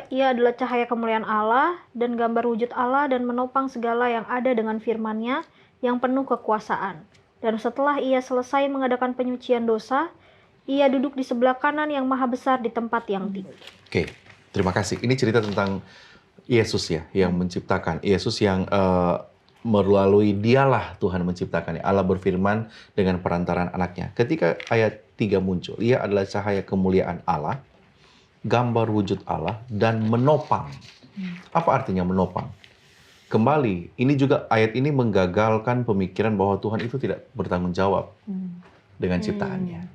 3, ia adalah cahaya kemuliaan Allah dan gambar wujud Allah dan menopang segala yang ada dengan firman-Nya yang penuh kekuasaan. Dan setelah ia selesai mengadakan penyucian dosa, ia duduk di sebelah kanan yang maha besar di tempat yang tinggi. Oke, terima kasih. Ini cerita tentang Yesus ya, yang menciptakan. Yesus yang melalui dialah Tuhan menciptakannya. Allah berfirman dengan perantaran anaknya. Ketika ayat 3 muncul, ia adalah cahaya kemuliaan Allah, gambar wujud Allah, dan menopang. Apa artinya menopang? Kembali, ini juga ayat ini menggagalkan pemikiran bahwa Tuhan itu tidak bertanggung jawab dengan ciptaannya.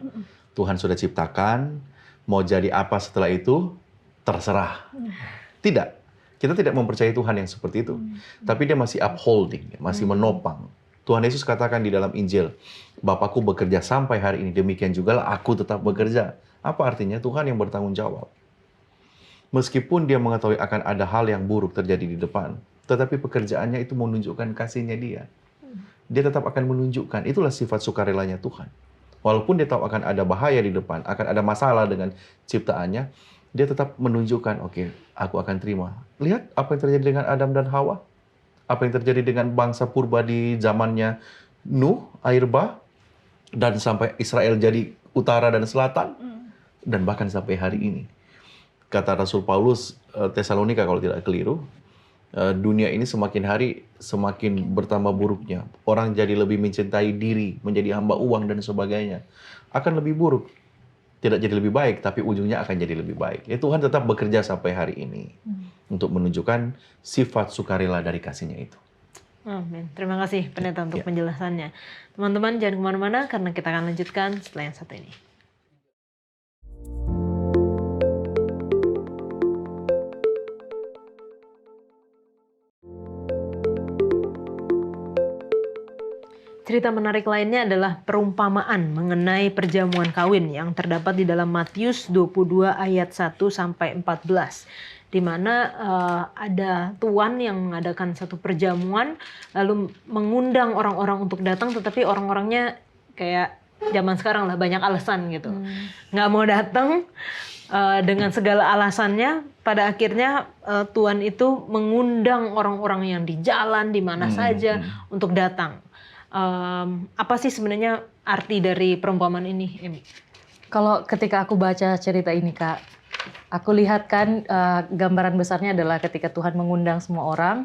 Tuhan sudah ciptakan, mau jadi apa setelah itu, terserah. Tidak. Kita tidak mempercayai Tuhan yang seperti itu. Tapi dia masih upholding, masih menopang. Tuhan Yesus katakan di dalam Injil, Bapakku bekerja sampai hari ini, demikian juga lah aku tetap bekerja. Apa artinya? Tuhan yang bertanggung jawab. Meskipun dia mengetahui akan ada hal yang buruk terjadi di depan, tetapi pekerjaannya itu menunjukkan kasihnya dia. Dia tetap akan menunjukkan, itulah sifat sukarelanya Tuhan. Walaupun dia tahu akan ada bahaya di depan, akan ada masalah dengan ciptaannya, dia tetap menunjukkan, oke, aku akan terima. Lihat apa yang terjadi dengan Adam dan Hawa. Apa yang terjadi dengan bangsa purba di zamannya Nuh, air bah, dan sampai Israel jadi utara dan selatan, dan bahkan sampai hari ini. Kata Rasul Paulus, Tesalonika kalau tidak keliru, dunia ini semakin hari semakin bertambah buruknya. Orang jadi lebih mencintai diri, menjadi hamba uang dan sebagainya. Akan lebih buruk. Tidak jadi lebih baik, tapi ujungnya akan jadi lebih baik. Ya, Tuhan tetap bekerja sampai hari ini untuk menunjukkan sifat sukarela dari kasih-Nya itu. Amin. Terima kasih pendeta untuk penjelasannya. Teman-teman jangan kemana-mana karena kita akan lanjutkan setelah yang satu ini. cerita menarik lainnya adalah perumpamaan mengenai perjamuan kawin yang terdapat di dalam Matius 22 ayat 1 sampai 14. Di mana ada tuan yang mengadakan satu perjamuan lalu mengundang orang-orang untuk datang, tetapi orang-orangnya kayak zaman sekarang lah, banyak alasan gitu. Nggak mau datang dengan segala alasannya. Pada akhirnya tuan itu mengundang orang-orang yang di jalan di mana saja untuk datang. Apa sih sebenarnya arti dari perumpamaan ini, Emi? Kalau ketika aku baca cerita ini, Kak, aku lihat kan gambaran besarnya adalah ketika Tuhan mengundang semua orang,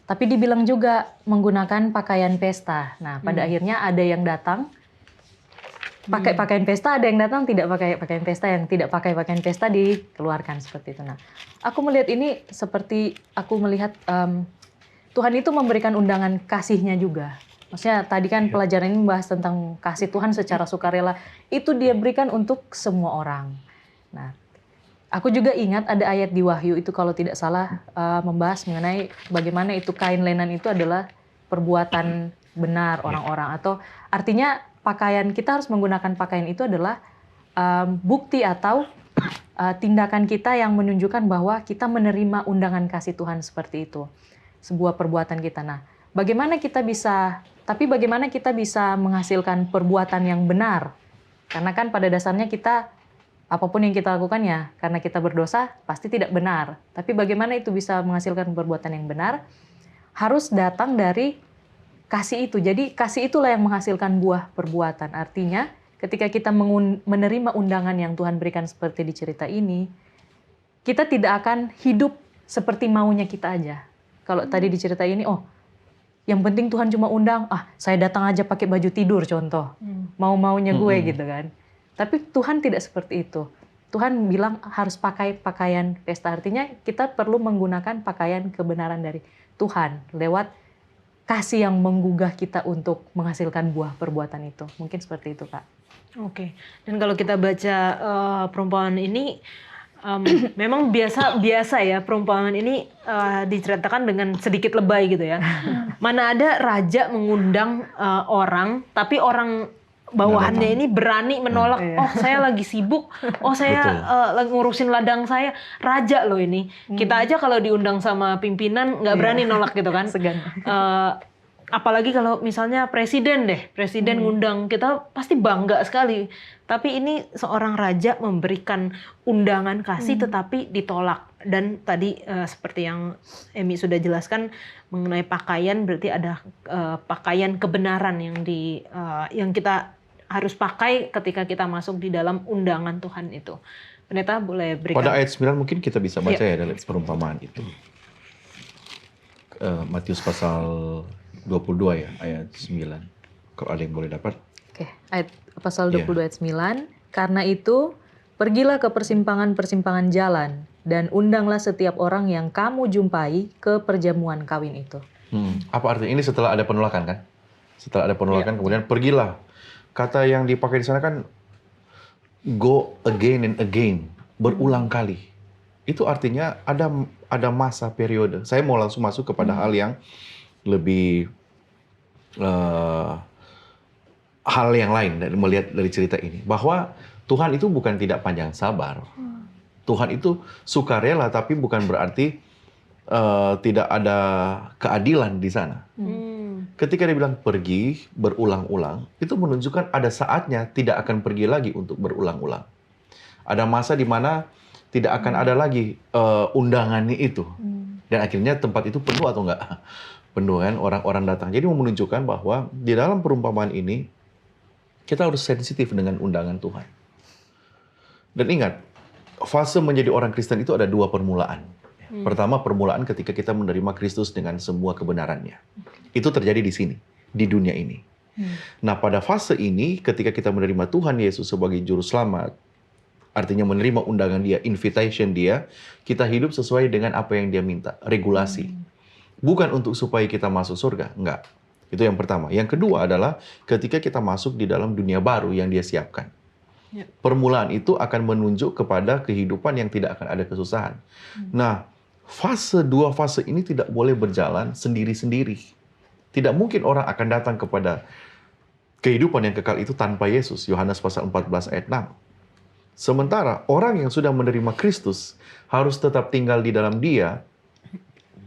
tapi dibilang juga menggunakan pakaian pesta. Nah, pada akhirnya ada yang datang pakai pakaian pesta, ada yang datang tidak pakai pakaian pesta, yang tidak pakai pakaian pesta dikeluarkan seperti itu. Nah, aku melihat ini seperti aku melihat Tuhan itu memberikan undangan kasihnya juga. Maksudnya tadi kan pelajaran ini membahas tentang kasih Tuhan secara sukarela. Itu dia berikan untuk semua orang. Nah, aku juga ingat ada ayat di Wahyu itu kalau tidak salah membahas mengenai bagaimana itu kain lenan itu adalah perbuatan benar orang-orang. Atau artinya pakaian, kita harus menggunakan pakaian itu adalah bukti atau tindakan kita yang menunjukkan bahwa kita menerima undangan kasih Tuhan seperti itu. Sebuah perbuatan kita. Nah, bagaimana kita bisa menghasilkan perbuatan yang benar? Karena kan pada dasarnya kita, apapun yang kita lakukan ya, karena kita berdosa, pasti tidak benar. Tapi bagaimana itu bisa menghasilkan perbuatan yang benar? Harus datang dari kasih itu. Jadi kasih itulah yang menghasilkan buah perbuatan. Artinya ketika kita menerima undangan yang Tuhan berikan seperti di cerita ini, kita tidak akan hidup seperti maunya kita aja. Kalau tadi di cerita ini, yang penting Tuhan cuma undang, saya datang aja pakai baju tidur contoh. Mau-maunya gue gitu kan. Tapi Tuhan tidak seperti itu. Tuhan bilang harus pakai pakaian pesta. Artinya kita perlu menggunakan pakaian kebenaran dari Tuhan lewat kasih yang menggugah kita untuk menghasilkan buah perbuatan itu. Mungkin seperti itu, Kak. Oke. Dan kalau kita baca perumpamaan ini, memang biasa ya perumpamaan ini diceritakan dengan sedikit lebay gitu ya. Mana ada raja mengundang orang, tapi orang bawahannya ini berani menolak. Saya lagi sibuk. Saya lagi ngurusin ladang saya. Raja loh ini. Kita aja kalau diundang sama pimpinan nggak berani nolak gitu kan. Segan. Apalagi kalau misalnya presiden ngundang, kita pasti bangga sekali. Tapi ini seorang raja memberikan undangan kasih tetapi ditolak. Dan tadi seperti yang Emi sudah jelaskan mengenai pakaian, berarti ada pakaian kebenaran yang kita harus pakai ketika kita masuk di dalam undangan Tuhan itu. Pendeta boleh berikan. Pada ayat 9 mungkin kita bisa baca ya dalam perumpamaan itu. Matius pasal 22 ya, ayat 9. Kalau ada yang boleh dapat. Oke, ayat pasal 22 ayat 9. Karena itu, pergilah ke persimpangan-persimpangan jalan dan undanglah setiap orang yang kamu jumpai ke perjamuan kawin itu. Apa artinya? Ini setelah ada penolakan kan? Setelah ada penolakan kemudian pergilah. Kata yang dipakai di sana kan go again and again, berulang kali. Itu artinya ada masa periode. Saya mau langsung masuk kepada hal yang lebih hal yang lain dari melihat dari cerita ini, bahwa Tuhan itu bukan tidak panjang sabar. Tuhan itu sukarela, tapi bukan berarti tidak ada keadilan di sana. Ketika dia bilang pergi berulang-ulang, itu menunjukkan ada saatnya tidak akan pergi lagi untuk berulang-ulang. Ada masa di mana tidak akan ada lagi undangannya itu. Dan akhirnya tempat itu penuh atau enggak? Penuh kan, orang-orang datang. Jadi menunjukkan bahwa di dalam perumpamaan ini, kita harus sensitif dengan undangan Tuhan. Dan ingat, fase menjadi orang Kristen itu ada dua permulaan. Pertama, permulaan ketika kita menerima Kristus dengan semua kebenarannya. Itu terjadi di sini, di dunia ini. Nah, pada fase ini, ketika kita menerima Tuhan Yesus sebagai Juru Selamat, artinya menerima undangan Dia, invitation Dia, kita hidup sesuai dengan apa yang Dia minta, regulasi. Bukan untuk supaya kita masuk surga, enggak. Itu yang pertama. Yang kedua adalah ketika kita masuk di dalam dunia baru yang Dia siapkan. Permulaan itu akan menunjuk kepada kehidupan yang tidak akan ada kesusahan. Nah, dua fase ini tidak boleh berjalan sendiri-sendiri. Tidak mungkin orang akan datang kepada kehidupan yang kekal itu tanpa Yesus. Yohanes pasal 14 ayat 6. Sementara orang yang sudah menerima Kristus harus tetap tinggal di dalam Dia,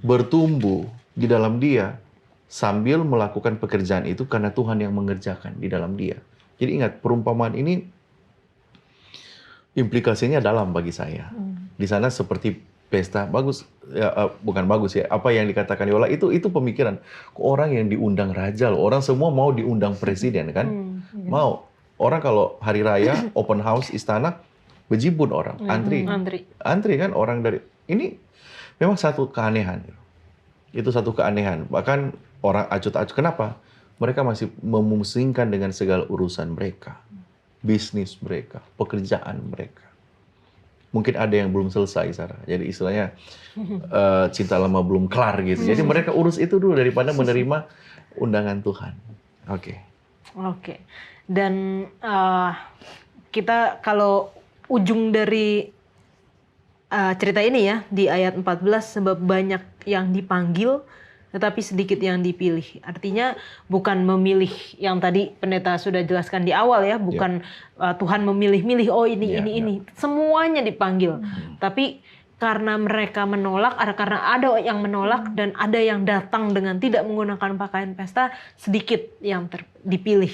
bertumbuh di dalam Dia, sambil melakukan pekerjaan itu karena Tuhan yang mengerjakan di dalam Dia. Jadi ingat, perumpamaan ini implikasinya dalam bagi saya. Di sana seperti pesta, bagus, ya, bukan bagus ya, apa yang dikatakan Yola itu pemikiran. Orang yang diundang raja loh, orang semua mau diundang presiden kan? Mau. Orang kalau hari raya, open house, istana, bejibun orang, antri kan orang dari, ini memang satu keanehan. Itu satu keanehan, bahkan orang acut-acut, kenapa? Mereka masih memusingkan dengan segala urusan mereka. Bisnis mereka, pekerjaan mereka. Mungkin ada yang belum selesai, Sarah. Jadi istilahnya cinta lama belum kelar gitu. Jadi mereka urus itu dulu daripada menerima undangan Tuhan. Oke. Dan kita kalau ujung dari cerita ini ya, di ayat 14, sebab banyak yang dipanggil, tetapi sedikit yang dipilih. Artinya bukan memilih yang tadi pendeta sudah jelaskan di awal ya, bukan Tuhan memilih-milih, oh ini. Semuanya dipanggil. Tapi karena mereka menolak, karena ada yang menolak dan ada yang datang dengan tidak menggunakan pakaian pesta, sedikit yang dipilih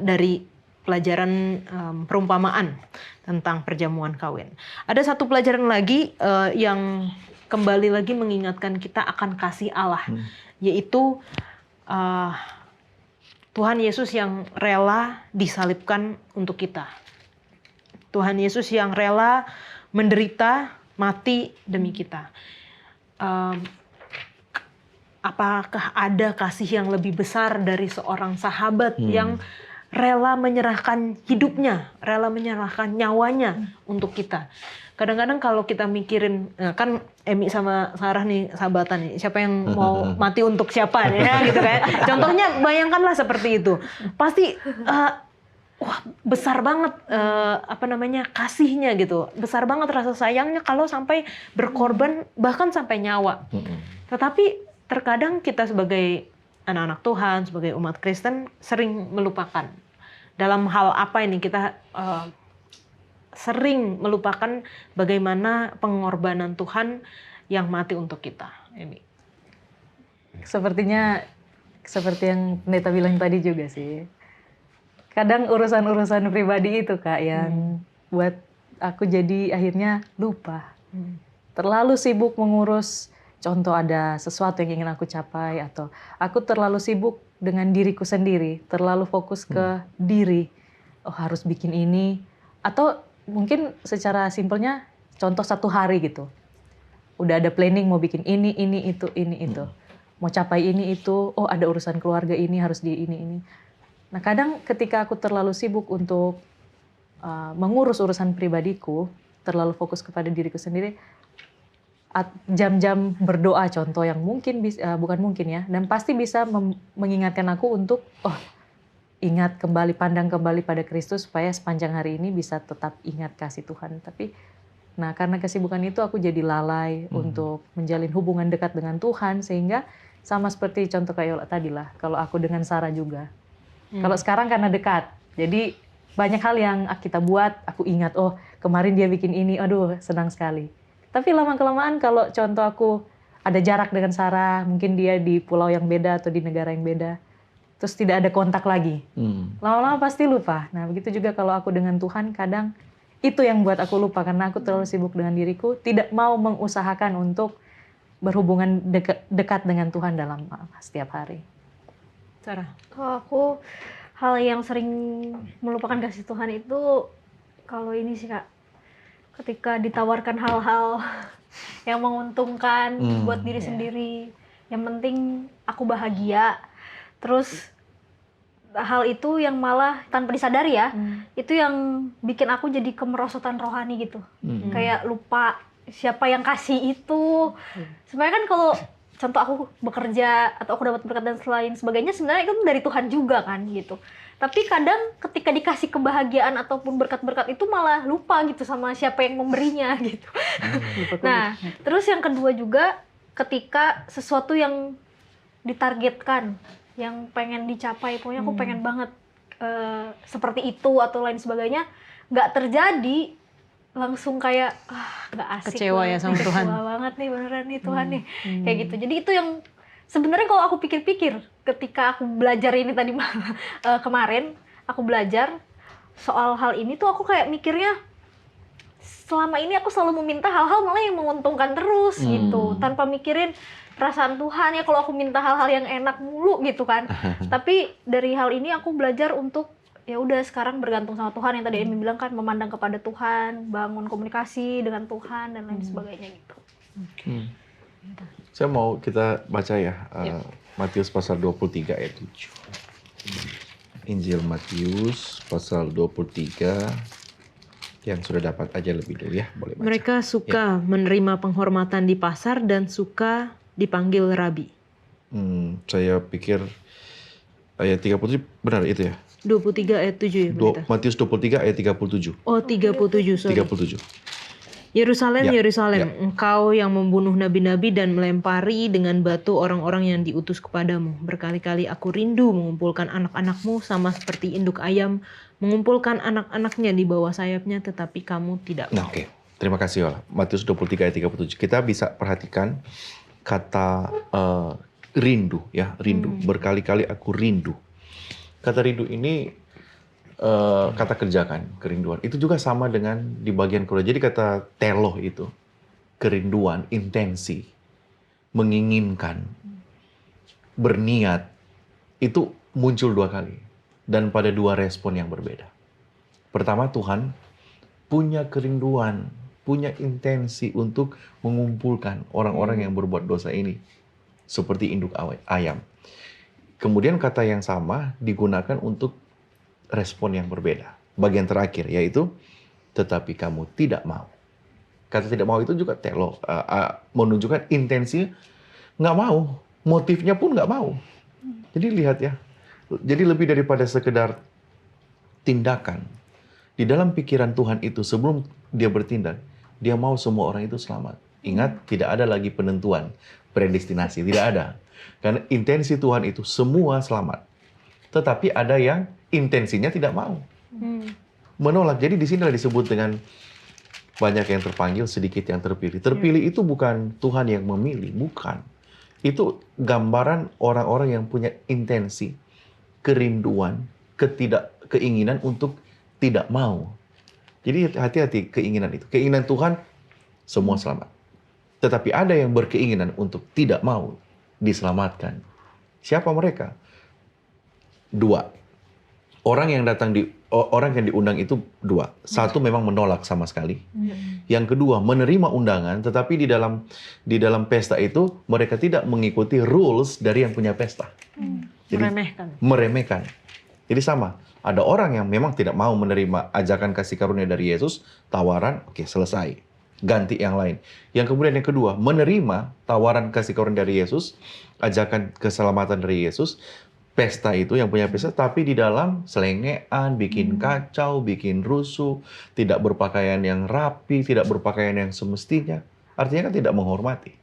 dari pelajaran perumpamaan tentang perjamuan kawin. Ada satu pelajaran lagi yang kembali lagi mengingatkan kita akan kasih Allah, yaitu Tuhan Yesus yang rela disalibkan untuk kita. Tuhan Yesus yang rela menderita, mati demi kita. Apakah ada kasih yang lebih besar dari seorang sahabat yang rela menyerahkan hidupnya, rela menyerahkan nyawanya untuk kita? Kadang-kadang kalau kita mikirin, kan Emi sama Sarah nih sahabatan nih, siapa yang mau mati untuk siapa ya gitu kan. Contohnya bayangkanlah seperti itu. Pasti wah besar banget kasihnya gitu. Besar banget rasa sayangnya kalau sampai berkorban bahkan sampai nyawa. Tetapi terkadang kita sebagai anak-anak Tuhan, sebagai umat Kristen sering melupakan. Dalam hal apa ini kita sering melupakan bagaimana pengorbanan Tuhan yang mati untuk kita. Ini. Sepertinya seperti yang pendeta bilang tadi juga sih. Kadang urusan-urusan pribadi itu Kak yang buat aku jadi akhirnya lupa. Terlalu sibuk mengurus, contoh ada sesuatu yang ingin aku capai, atau aku terlalu sibuk dengan diriku sendiri, terlalu fokus ke diri. Oh harus bikin ini, atau mungkin secara simpelnya contoh satu hari gitu. Udah ada planning mau bikin ini itu. Mau capai ini itu, oh ada urusan keluarga ini harus di ini. Nah kadang ketika aku terlalu sibuk untuk mengurus urusan pribadiku, terlalu fokus kepada diriku sendiri, jam-jam berdoa contoh yang mungkin bukan mungkin ya, dan pasti bisa mengingatkan aku untuk ingat kembali, pandang kembali pada Kristus supaya sepanjang hari ini bisa tetap ingat kasih Tuhan. Tapi karena kesibukan itu aku jadi lalai untuk menjalin hubungan dekat dengan Tuhan, sehingga sama seperti contoh kayak Yola tadi lah, kalau aku dengan Sarah juga. Kalau sekarang karena dekat, jadi banyak hal yang kita buat, aku ingat, oh kemarin dia bikin ini, aduh senang sekali. Tapi lama-kelamaan kalau contoh aku ada jarak dengan Sarah, mungkin dia di pulau yang beda atau di negara yang beda, terus tidak ada kontak lagi. Lama-lama pasti lupa. Nah begitu juga kalau aku dengan Tuhan, kadang itu yang buat aku lupa karena aku terlalu sibuk dengan diriku, tidak mau mengusahakan untuk berhubungan dekat dengan Tuhan dalam setiap hari. Sarah? Kalau aku, hal yang sering melupakan kasih Tuhan itu, kalau ini sih Kak, ketika ditawarkan hal-hal yang menguntungkan buat diri sendiri, yang penting aku bahagia. Terus hal itu yang malah tanpa disadari ya, itu yang bikin aku jadi kemerosotan rohani gitu. Kayak lupa siapa yang kasih itu. Sebenarnya kan kalau contoh aku bekerja atau aku dapat berkat dan lain sebagainya, sebenarnya itu dari Tuhan juga kan gitu. Tapi kadang ketika dikasih kebahagiaan ataupun berkat-berkat itu malah lupa gitu sama siapa yang memberinya gitu. Nah, terus yang kedua juga ketika sesuatu yang ditargetkan yang pengen dicapai. Pokoknya aku pengen banget seperti itu atau lain sebagainya. Nggak terjadi, langsung kayak nggak asik. Kecewa ya sama Tuhan. Kecewa banget nih beneran nih Tuhan nih. Kayak gitu. Jadi itu yang sebenarnya kalau aku pikir-pikir ketika aku belajar ini tadi kemarin aku belajar soal hal ini tuh aku kayak mikirnya selama ini aku selalu meminta hal-hal malah yang menguntungkan terus gitu, tanpa mikirin perasaan Tuhan ya. Kalau aku minta hal-hal yang enak mulu gitu kan. Tapi dari hal ini aku belajar untuk ya udah sekarang bergantung sama Tuhan, yang tadi Emi bilang kan, memandang kepada Tuhan, bangun komunikasi dengan Tuhan dan lain sebagainya gitu. Saya mau kita baca ya, Matius pasal 23 ayat 7. Injil Matius pasal 23, yang sudah dapat aja lebih dulu ya, boleh baca. Mereka suka menerima penghormatan di pasar dan suka dipanggil rabi. Saya pikir ayat 37 benar itu ya? 23 ayat 7 ya, Pendeta? Matius 23 ayat 37. Oh, 37, sorry. 37. Yerusalem, Ya, Yerusalem, ya. engkau yang membunuh nabi-nabi dan melempari dengan batu orang-orang yang diutus kepadamu. Berkali-kali aku rindu mengumpulkan anak-anakmu sama seperti induk ayam mengumpulkan anak-anaknya di bawah sayapnya, tetapi kamu tidak mau. Nah, oke. Terima kasih, Yola. Matius 23 ayat 37. Kita bisa perhatikan kata rindu ya, rindu. Berkali-kali aku rindu. Kata rindu ini kata kerjakan, kerinduan. Itu juga sama dengan di bagian kedua. Jadi kata teloh itu kerinduan, intensi, menginginkan, berniat, itu muncul 2 kali. Dan pada 2 respon yang berbeda. Pertama, Tuhan punya kerinduan, punya intensi untuk mengumpulkan orang-orang yang berbuat dosa ini. Seperti induk ayam. Kemudian kata yang sama digunakan untuk respon yang berbeda. Bagian terakhir yaitu, tetapi kamu tidak mau. Kata tidak mau itu juga telo, menunjukkan intensi nggak mau. Motifnya pun nggak mau. Jadi lihat ya, jadi lebih daripada sekedar tindakan. Di dalam pikiran Tuhan itu sebelum dia bertindak, dia mau semua orang itu selamat. Ingat, tidak ada lagi penentuan, predestinasi, tidak ada. Karena intensi Tuhan itu semua selamat. Tetapi ada yang intensinya tidak mau. Menolak. Jadi di sini disebut dengan banyak yang terpanggil, sedikit yang terpilih. Terpilih itu bukan Tuhan yang memilih, bukan. Itu gambaran orang-orang yang punya intensi, kerinduan, keinginan untuk tidak mau. Jadi hati-hati keinginan itu. Keinginan Tuhan, semua selamat. Tetapi ada yang berkeinginan untuk tidak mau diselamatkan. Siapa mereka? 2. Orang yang diundang itu 2. Satu memang menolak sama sekali. Yang kedua menerima undangan, tetapi di dalam pesta itu mereka tidak mengikuti rules dari yang punya pesta. Jadi, meremehkan. Jadi sama. Ada orang yang memang tidak mau menerima ajakan kasih karunia dari Yesus, tawaran, oke, selesai. Ganti yang lain. Yang kemudian yang kedua, menerima tawaran kasih karunia dari Yesus, ajakan keselamatan dari Yesus, pesta itu yang punya pesta, tapi di dalam selengean, bikin kacau, bikin rusuh, tidak berpakaian yang rapi, tidak berpakaian yang semestinya. Artinya kan tidak menghormati.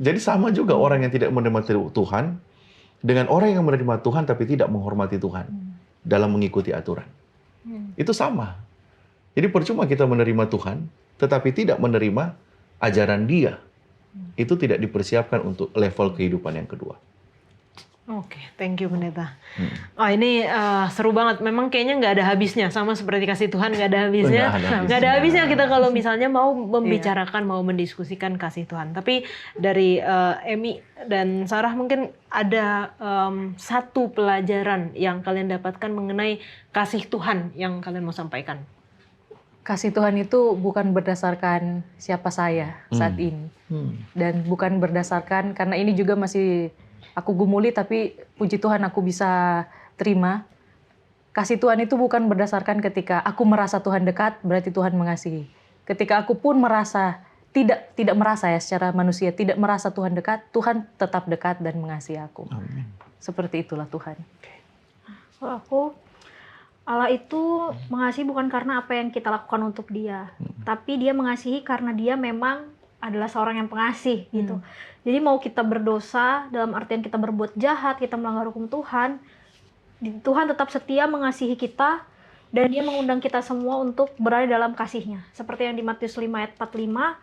Jadi sama juga orang yang tidak menerima Tuhan, dengan orang yang menerima Tuhan tapi tidak menghormati Tuhan dalam mengikuti aturan. Itu sama. Jadi percuma kita menerima Tuhan, tetapi tidak menerima ajaran Dia. Itu tidak dipersiapkan untuk level kehidupan yang kedua. Oke, thank you Pendeta. Oh ini seru banget. Memang kayaknya nggak ada habisnya, sama seperti kasih Tuhan nggak ada habisnya. Nggak ada habisnya kita kalau misalnya mau membicarakan, mau mendiskusikan kasih Tuhan. Tapi dari Emi dan Sarah mungkin ada satu pelajaran yang kalian dapatkan mengenai kasih Tuhan yang kalian mau sampaikan. Kasih Tuhan itu bukan berdasarkan siapa saya saat ini. Dan bukan berdasarkan, karena ini juga masih aku gumuli, tapi puji Tuhan aku bisa terima. Kasih Tuhan itu bukan berdasarkan ketika aku merasa Tuhan dekat, berarti Tuhan mengasihi. Ketika aku pun merasa, tidak merasa ya secara manusia, tidak merasa Tuhan dekat, Tuhan tetap dekat dan mengasihi aku. Amin. Seperti itulah Tuhan. Kalau aku, Allah itu mengasihi bukan karena apa yang kita lakukan untuk Dia, tapi Dia mengasihi karena Dia memang adalah seorang yang pengasih gitu. Jadi mau kita berdosa dalam artian kita berbuat jahat, kita melanggar hukum Tuhan, Tuhan tetap setia mengasihi kita dan Dia mengundang kita semua untuk berada dalam kasih-Nya. Seperti yang di Matius 5 ayat 45,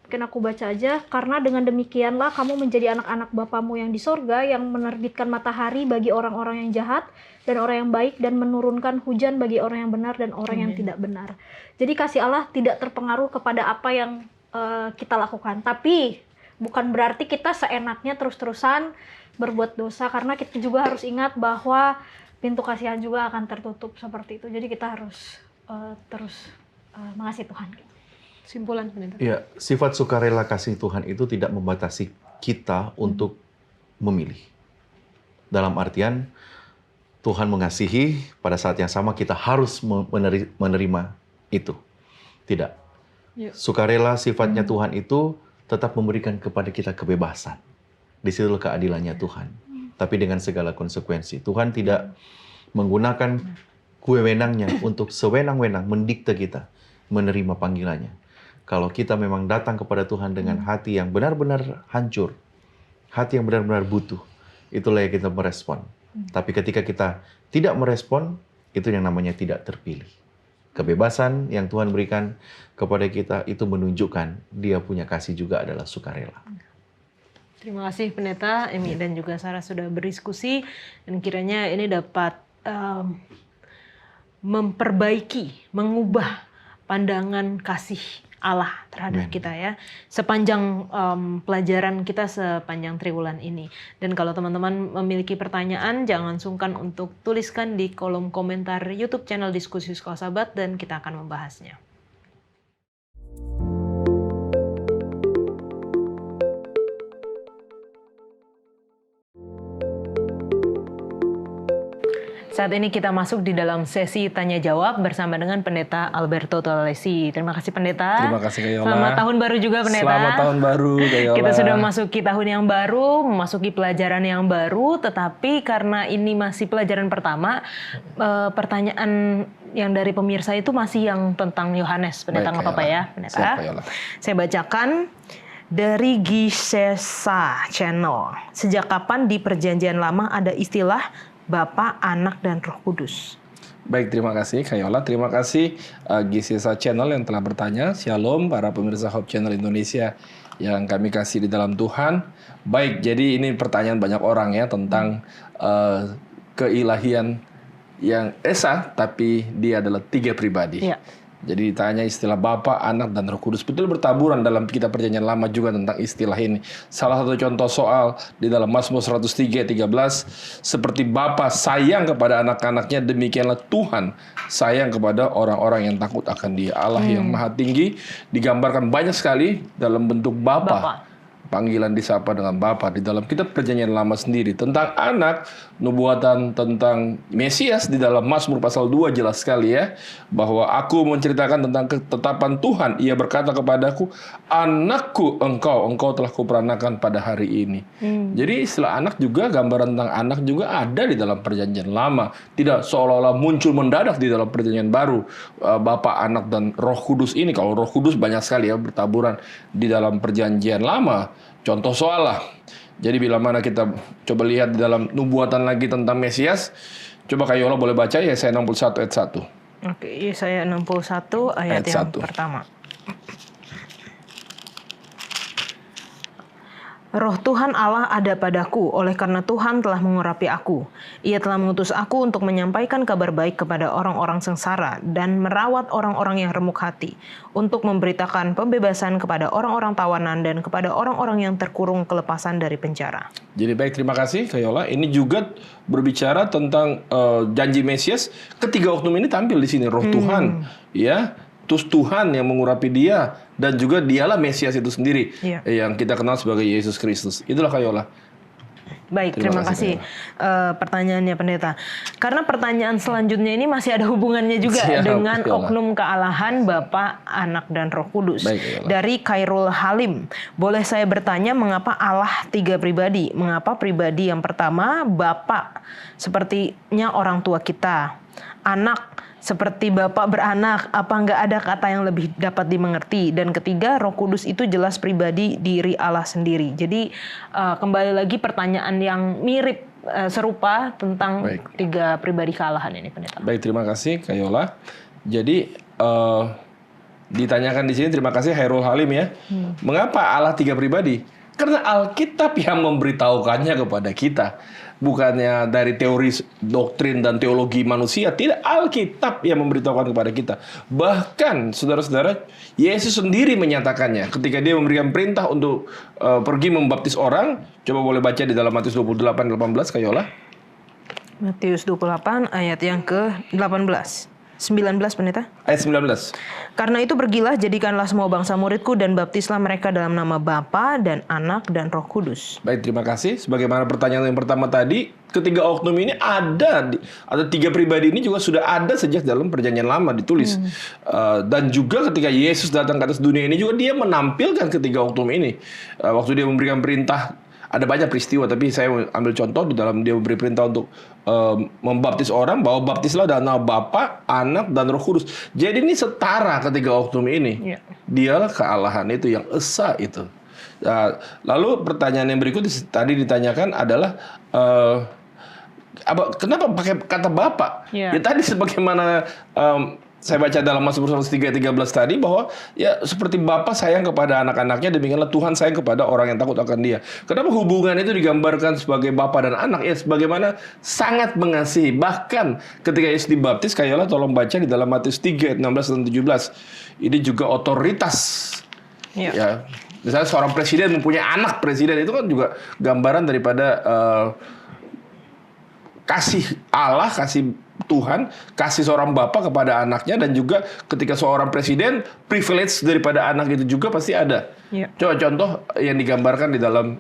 mungkin aku baca aja. Karena dengan demikianlah kamu menjadi anak-anak Bapamu yang di sorga, yang menerbitkan matahari bagi orang-orang yang jahat dan orang yang baik, dan menurunkan hujan bagi orang yang benar dan orang yang tidak benar. Jadi kasih Allah tidak terpengaruh kepada apa yang kita lakukan. Tapi bukan berarti kita seenaknya terus-terusan berbuat dosa, karena kita juga harus ingat bahwa pintu kasihan juga akan tertutup seperti itu. Jadi kita harus terus mengasihi Tuhan. Simpulan pendeta. Ya, sifat sukarela kasih Tuhan itu tidak membatasi kita untuk memilih. Dalam artian, Tuhan mengasihi, pada saat yang sama kita harus menerima itu. Tidak. Sukarela sifatnya Tuhan itu tetap memberikan kepada kita kebebasan. Di situ keadilannya Tuhan. Tapi dengan segala konsekuensi. Tuhan tidak menggunakan wewenangnya untuk sewenang-wenang mendikte kita menerima panggilannya. Kalau kita memang datang kepada Tuhan dengan hati yang benar-benar hancur, hati yang benar-benar butuh, itulah yang kita merespon. Tapi ketika kita tidak merespon, itu yang namanya tidak terpilih. Kebebasan yang Tuhan berikan kepada kita itu menunjukkan Dia punya kasih juga adalah sukarela. Terima kasih pendeta, Emi dan juga Sarah sudah berdiskusi, dan kiranya ini dapat memperbaiki, mengubah pandangan kasih Allah terhadap kita ya, sepanjang pelajaran kita sepanjang triwulan ini. Dan kalau teman-teman memiliki pertanyaan, jangan sungkan untuk tuliskan di kolom komentar YouTube channel Diskusi Sekolah Sabat dan kita akan membahasnya. Saat ini kita masuk di dalam sesi tanya jawab bersama dengan Pendeta Alberto Tolesi. Terima kasih Pendeta. Terima kasih Kak Yola. Selamat tahun baru juga Pendeta. Selamat tahun baru Kak Yola. Kita sudah memasuki tahun yang baru, memasuki pelajaran yang baru, tetapi karena ini masih pelajaran pertama, pertanyaan yang dari pemirsa itu masih yang tentang Yohanes. Pendeta, nggak apa-apa ya Pendeta. Siap, Kak Yola. Saya bacakan dari Gisesa Channel. Sejak kapan di Perjanjian Lama ada istilah Bapa, Anak, dan Roh Kudus? Baik, terima kasih Kak Yola. Terima kasih Gisesa Channel yang telah bertanya. Shalom para pemirsa Hope Channel Indonesia yang kami kasih di dalam Tuhan. Baik, jadi ini pertanyaan banyak orang ya tentang keilahian yang esa, tapi dia adalah 3 pribadi. Ya. Jadi ditanya istilah Bapa, Anak, dan Roh Kudus. Betul bertaburan dalam kitab Perjanjian Lama juga tentang istilah ini. Salah satu contoh soal di dalam Mazmur 103:13, seperti Bapa sayang kepada anak-anaknya, demikianlah Tuhan sayang kepada orang-orang yang takut akan Dia. Allah yang Maha Tinggi digambarkan banyak sekali dalam bentuk Bapa. Panggilan disapa dengan Bapa di dalam kitab Perjanjian Lama sendiri. Tentang anak, nubuatan tentang Mesias di dalam Mazmur pasal 2 jelas sekali ya, bahwa aku menceritakan tentang ketetapan Tuhan. Ia berkata kepadaku, anakku engkau telah kuperanakan pada hari ini. Jadi istilah anak juga, gambaran tentang anak juga ada di dalam Perjanjian Lama. Tidak seolah-olah muncul mendadak di dalam Perjanjian Baru. Bapa, Anak, dan Roh Kudus ini. Kalau Roh Kudus banyak sekali ya bertaburan di dalam Perjanjian Lama. Contoh soal lah. Jadi bila mana kita coba lihat di dalam nubuatan lagi tentang Mesias, coba Kak Yola boleh baca ya, Yesaya 61 ayat 1. Oke, Yesaya 61 ayat yang 1. pertama. Roh Tuhan Allah ada padaku, oleh karena Tuhan telah mengurapi aku. Ia telah mengutus aku untuk menyampaikan kabar baik kepada orang-orang sengsara dan merawat orang-orang yang remuk hati, untuk memberitakan pembebasan kepada orang-orang tawanan dan kepada orang-orang yang terkurung kelepasan dari penjara. Jadi baik, terima kasih Kak Yola. Ini juga berbicara tentang janji Mesias. Ketiga oknum ini tampil di sini, Roh Tuhan, ya. Terus Tuhan yang mengurapi dia, dan juga dialah Mesias itu sendiri, yang kita kenal sebagai Yesus Kristus. Itulah Kak Yola. Baik, terima kasih pertanyaannya Pendeta. Karena pertanyaan selanjutnya ini masih ada hubungannya juga dengan oknum kealahan Bapa, Anak, dan Roh Kudus. Baik, dari Khairul Halim, boleh saya bertanya mengapa Allah 3 pribadi? Mengapa pribadi yang pertama Bapa sepertinya orang tua kita? anak seperti Bapa beranak, apa nggak ada kata yang lebih dapat dimengerti? Dan ketiga, Roh Kudus itu jelas pribadi diri Allah sendiri. Jadi kembali lagi pertanyaan yang mirip serupa tentang tiga pribadi kealahan ini, Pendeta. Baik, terima kasih Kak Yola. Jadi ditanyakan di sini, terima kasih Hairul Halim ya. Mengapa Allah tiga pribadi? Karena Alkitab yang memberitahukannya kepada kita. Bukannya dari teori, doktrin, dan teologi manusia. Tidak, Alkitab yang memberitahukan kepada kita. Bahkan, saudara-saudara, Yesus sendiri menyatakannya. Ketika dia memberikan perintah untuk pergi membaptis orang. Coba boleh baca di dalam Matius 28:18, Kak Yola. Matius 28 ayat yang ke-18. 19, Pendeta. Ayat 19. Karena itu pergilah, jadikanlah semua bangsa muridku dan baptislah mereka dalam nama Bapa dan Anak dan Roh Kudus. Baik, terima kasih. Sebagaimana pertanyaan yang pertama tadi, ketiga oknum ini ada tiga pribadi ini juga sudah ada sejak dalam Perjanjian Lama ditulis. Dan juga ketika Yesus datang ke atas dunia ini juga dia menampilkan ketiga oknum ini. Waktu dia memberikan perintah, ada banyak peristiwa, tapi saya ambil contoh di dalam dia memberi perintah untuk membaptis orang, bahwa baptislah dalam nama Bapa, Anak, dan Roh Kudus. Jadi ini setara ketiga oknum ini. Dialah kealahan itu yang esa itu. Lalu pertanyaan yang berikut tadi ditanyakan adalah kenapa pakai kata Bapa? Ya tadi sebagaimana saya baca dalam Mazmur 103:13 tadi, bahwa ya seperti Bapa sayang kepada anak-anaknya, demikianlah Tuhan sayang kepada orang yang takut akan Dia. Kenapa hubungan itu digambarkan sebagai Bapa dan anak? Ya sebagaimana sangat mengasihi. Bahkan ketika Yesus dibaptis, Kayola tolong baca di dalam Matius 3:16 dan 17. Ini juga otoritas. Ya, misalnya seorang presiden mempunyai anak presiden, itu kan juga gambaran daripada kasih Allah, kasih Tuhan, kasih seorang bapak kepada anaknya, dan juga ketika seorang presiden, privilege daripada anak itu juga pasti ada. Coba contoh yang digambarkan di dalam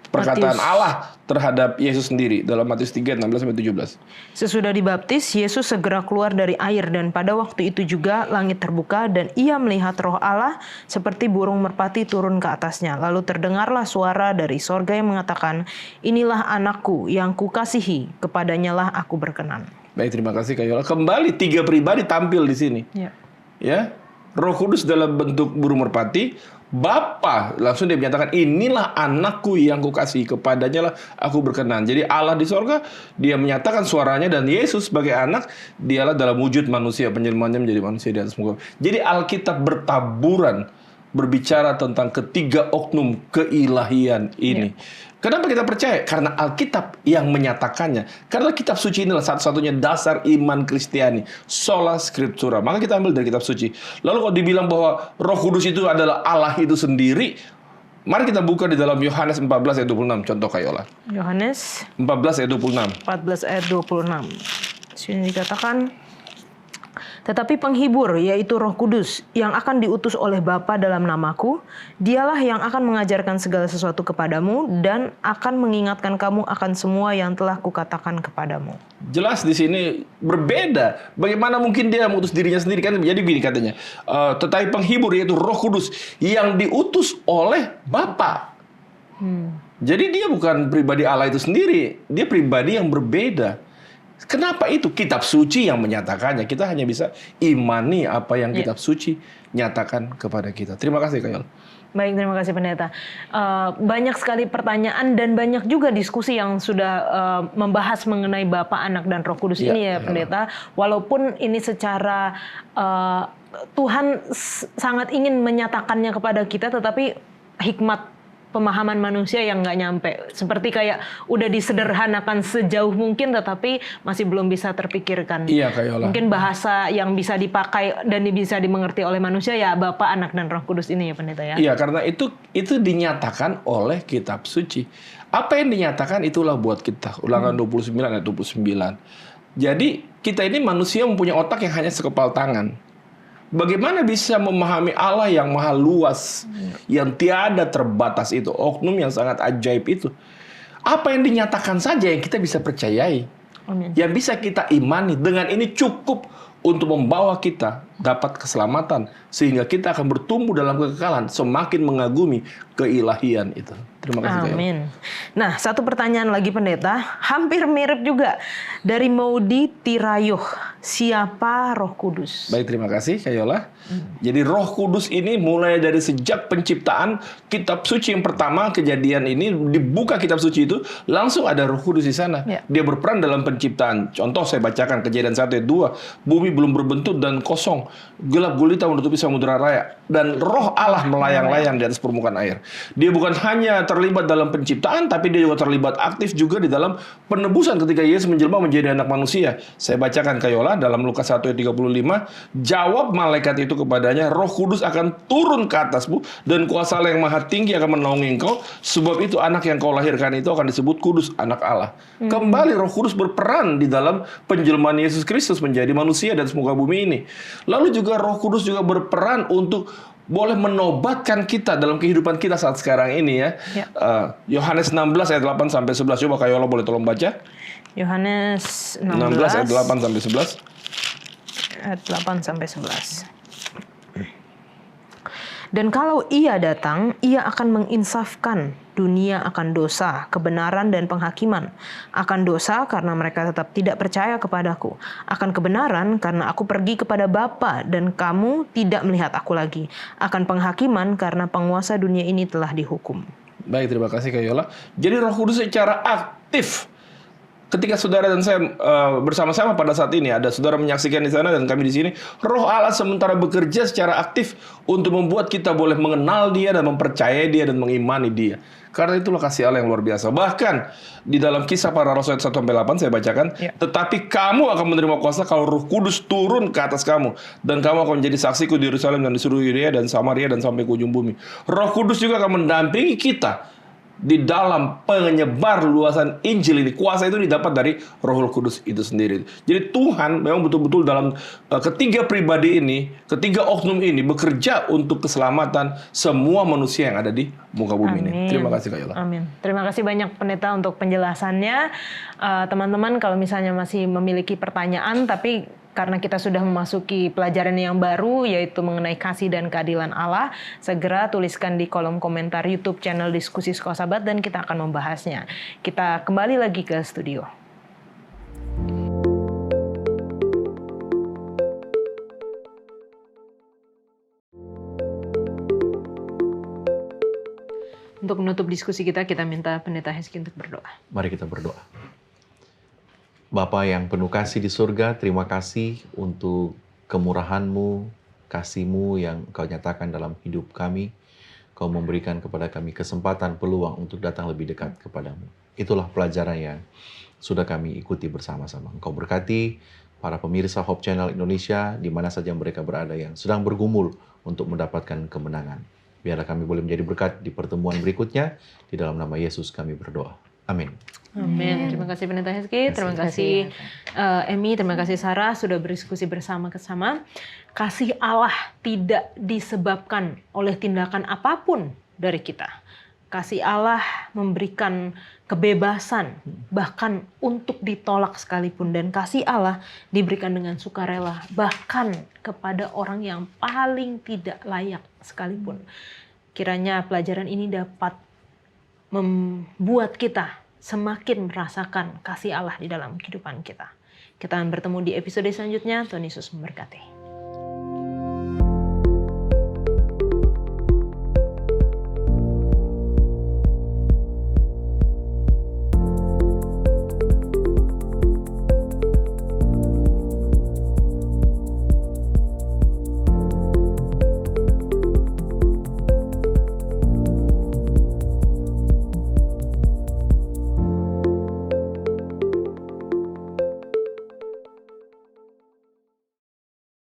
perkataan Allah terhadap Yesus sendiri dalam Matius 3:16-17. Sesudah dibaptis, Yesus segera keluar dari air, dan pada waktu itu juga langit terbuka dan ia melihat Roh Allah seperti burung merpati turun ke atasnya. Lalu terdengarlah suara dari sorga yang mengatakan, inilah anakku yang kukasihi, kepadanya lah aku berkenan. Baik, terima kasih Kak Yola. Kembali tiga pribadi tampil di sini. Ya, Roh Kudus dalam bentuk burung merpati. Bapa langsung dia menyatakan, inilah anakku yang kukasihi, kepadanya lah aku berkenan. Jadi Allah di sorga, dia menyatakan suaranya, dan Yesus sebagai anak, dialah dalam wujud manusia, penjelmaannya menjadi manusia di atas muka. Jadi Alkitab bertaburan berbicara tentang ketiga oknum keilahian ini. Kenapa kita percaya? Karena Alkitab yang menyatakannya. Karena kitab suci inilah satu-satunya dasar iman Kristiani. Sola Scriptura. Maka kita ambil dari kitab suci. Lalu kalau dibilang bahwa Roh Kudus itu adalah Allah itu sendiri, mari kita buka di dalam Yohanes 14 ayat 26. Contoh Kayola. Yohanes 14 ayat 26. 14 ayat 26. Sini dikatakan, tetapi penghibur, yaitu Roh Kudus, yang akan diutus oleh Bapa dalam namaku, dialah yang akan mengajarkan segala sesuatu kepadamu dan akan mengingatkan kamu akan semua yang telah kukatakan kepadamu. Jelas di sini berbeda. Bagaimana mungkin dia mengutus dirinya sendiri? Kan jadi begini katanya. Tetapi penghibur, yaitu Roh Kudus, yang diutus oleh Bapa. Jadi dia bukan pribadi Allah itu sendiri. Dia pribadi yang berbeda. Kenapa itu? Kitab suci yang menyatakannya. Kita hanya bisa imani apa yang kitab suci nyatakan kepada kita. Terima kasih, Kak Yol. Baik, terima kasih Pendeta. Banyak sekali pertanyaan dan banyak juga diskusi yang sudah membahas mengenai Bapa, Anak, dan Roh Kudus ini ya Pendeta. Walaupun ini secara Tuhan sangat ingin menyatakannya kepada kita, tetapi hikmat pemahaman manusia yang nggak nyampe. Seperti kayak udah disederhanakan sejauh mungkin, tetapi masih belum bisa terpikirkan. Iya, Kak Yola. Mungkin bahasa yang bisa dipakai dan bisa dimengerti oleh manusia ya Bapa, Anak, dan Roh Kudus ini ya Pendeta ya. Iya, karena itu dinyatakan oleh kitab suci. Apa yang dinyatakan itulah buat kita. Ulangan 29 ayat 29. Jadi kita ini manusia mempunyai otak yang hanya sekepal tangan. Bagaimana bisa memahami Allah yang maha luas, yang tiada terbatas itu, oknum yang sangat ajaib itu? Apa yang dinyatakan saja yang kita bisa percayai, yang bisa kita imani. Dengan ini cukup untuk membawa kita dapat keselamatan sehingga kita akan bertumbuh dalam kekekalan, semakin mengagumi keilahian itu. Terima kasih. Kak Yola. Amin. Nah, satu pertanyaan lagi pendeta, hampir mirip juga dari Maudi Tirayuh. Siapa Roh Kudus? Baik, terima kasih Kak Yola. Jadi Roh Kudus ini mulai dari sejak penciptaan kitab suci yang pertama, Kejadian ini dibuka kitab suci itu, langsung ada Roh Kudus di sana. Ya. Dia berperan dalam penciptaan. Contoh saya bacakan Kejadian 1 ayat 2, bumi belum berbentuk dan kosong, gelap gulita menutupi samudera raya, dan Roh Allah melayang-layang di atas permukaan air. Dia bukan hanya terlibat dalam penciptaan, tapi dia juga terlibat aktif juga di dalam penebusan ketika Yesus menjelma menjadi anak manusia. Saya bacakan Kak Yola dalam Lukas 1 ayat 35, jawab malaikat itu kepadanya, Roh Kudus akan turun ke atasmu dan kuasa Allah yang maha tinggi akan menaungi engkau, sebab itu anak yang kau lahirkan itu akan disebut kudus, anak Allah. Kembali Roh Kudus berperan di dalam penjelmaan Yesus Kristus menjadi manusia dan semoga bumi ini. Lalu juga Roh Kudus juga berperan untuk boleh menobatkan kita dalam kehidupan kita saat sekarang ini ya. Yohanes 16 ayat 8 sampai 11. Coba Kak Yola boleh tolong baca. Yohanes 16 ayat 8 sampai 11. Ayat 8 sampai 11. Dan kalau ia datang, ia akan menginsafkan dunia akan dosa, kebenaran dan penghakiman. Akan dosa karena mereka tetap tidak percaya kepadaku. Akan kebenaran karena aku pergi kepada Bapa dan kamu tidak melihat aku lagi. Akan penghakiman karena penguasa dunia ini telah dihukum. Baik, terima kasih Kak Yola. Jadi Roh Kudus secara aktif ketika saudara dan saya bersama-sama pada saat ini, ada saudara menyaksikan di sana dan kami di sini, Roh Allah sementara bekerja secara aktif untuk membuat kita boleh mengenal Dia dan mempercayai Dia dan mengimani Dia. Karena itulah kasih Allah yang luar biasa. Bahkan di dalam Kisah Para Rasul ayat 1-8 saya bacakan, tetapi kamu akan menerima kuasa kalau Roh Kudus turun ke atas kamu, dan kamu akan menjadi saksiku di Yerusalem dan di seluruh Yudea dan Samaria dan sampai ke ujung bumi. Roh Kudus juga akan mendampingi kita di dalam penyebar luasan Injil ini. Kuasa itu didapat dari Roh Kudus itu sendiri. Jadi Tuhan memang betul-betul dalam ketiga pribadi ini, ketiga oknum ini bekerja untuk keselamatan semua manusia yang ada di muka bumi ini. Terima kasih Kak Yola. Amin. Terima kasih banyak pendeta untuk penjelasannya. Teman-teman kalau misalnya masih memiliki pertanyaan, tapi karena kita sudah memasuki pelajaran yang baru, yaitu mengenai kasih dan keadilan Allah, segera tuliskan di kolom komentar YouTube channel Diskusi Sekolah Sabat dan kita akan membahasnya. Kita kembali lagi ke studio. Untuk menutup diskusi kita minta Pendeta Hezki untuk berdoa. Mari kita berdoa. Bapa yang penuh kasih di surga, terima kasih untuk kemurahan-Mu, kasih-Mu yang Kau nyatakan dalam hidup kami. Kau memberikan kepada kami kesempatan, peluang untuk datang lebih dekat kepadamu. Itulah pelajaran yang sudah kami ikuti bersama-sama. Engkau berkati para pemirsa Hope Channel Indonesia, di mana saja mereka berada yang sedang bergumul untuk mendapatkan kemenangan. Biarlah kami boleh menjadi berkat di pertemuan berikutnya. Di dalam nama Yesus kami berdoa. Amin. Amin. Terima kasih Pendeta Hezki, terima kasih Emi, terima kasih Sarah sudah berdiskusi bersama-sama. Kasih Allah tidak disebabkan oleh tindakan apapun dari kita. Kasih Allah memberikan kebebasan, bahkan untuk ditolak sekalipun. Dan kasih Allah diberikan dengan sukarela, bahkan kepada orang yang paling tidak layak sekalipun. Kiranya pelajaran ini dapat membuat kita semakin merasakan kasih Allah di dalam kehidupan kita. Kita akan bertemu di episode selanjutnya. Tuhan Yesus memberkati.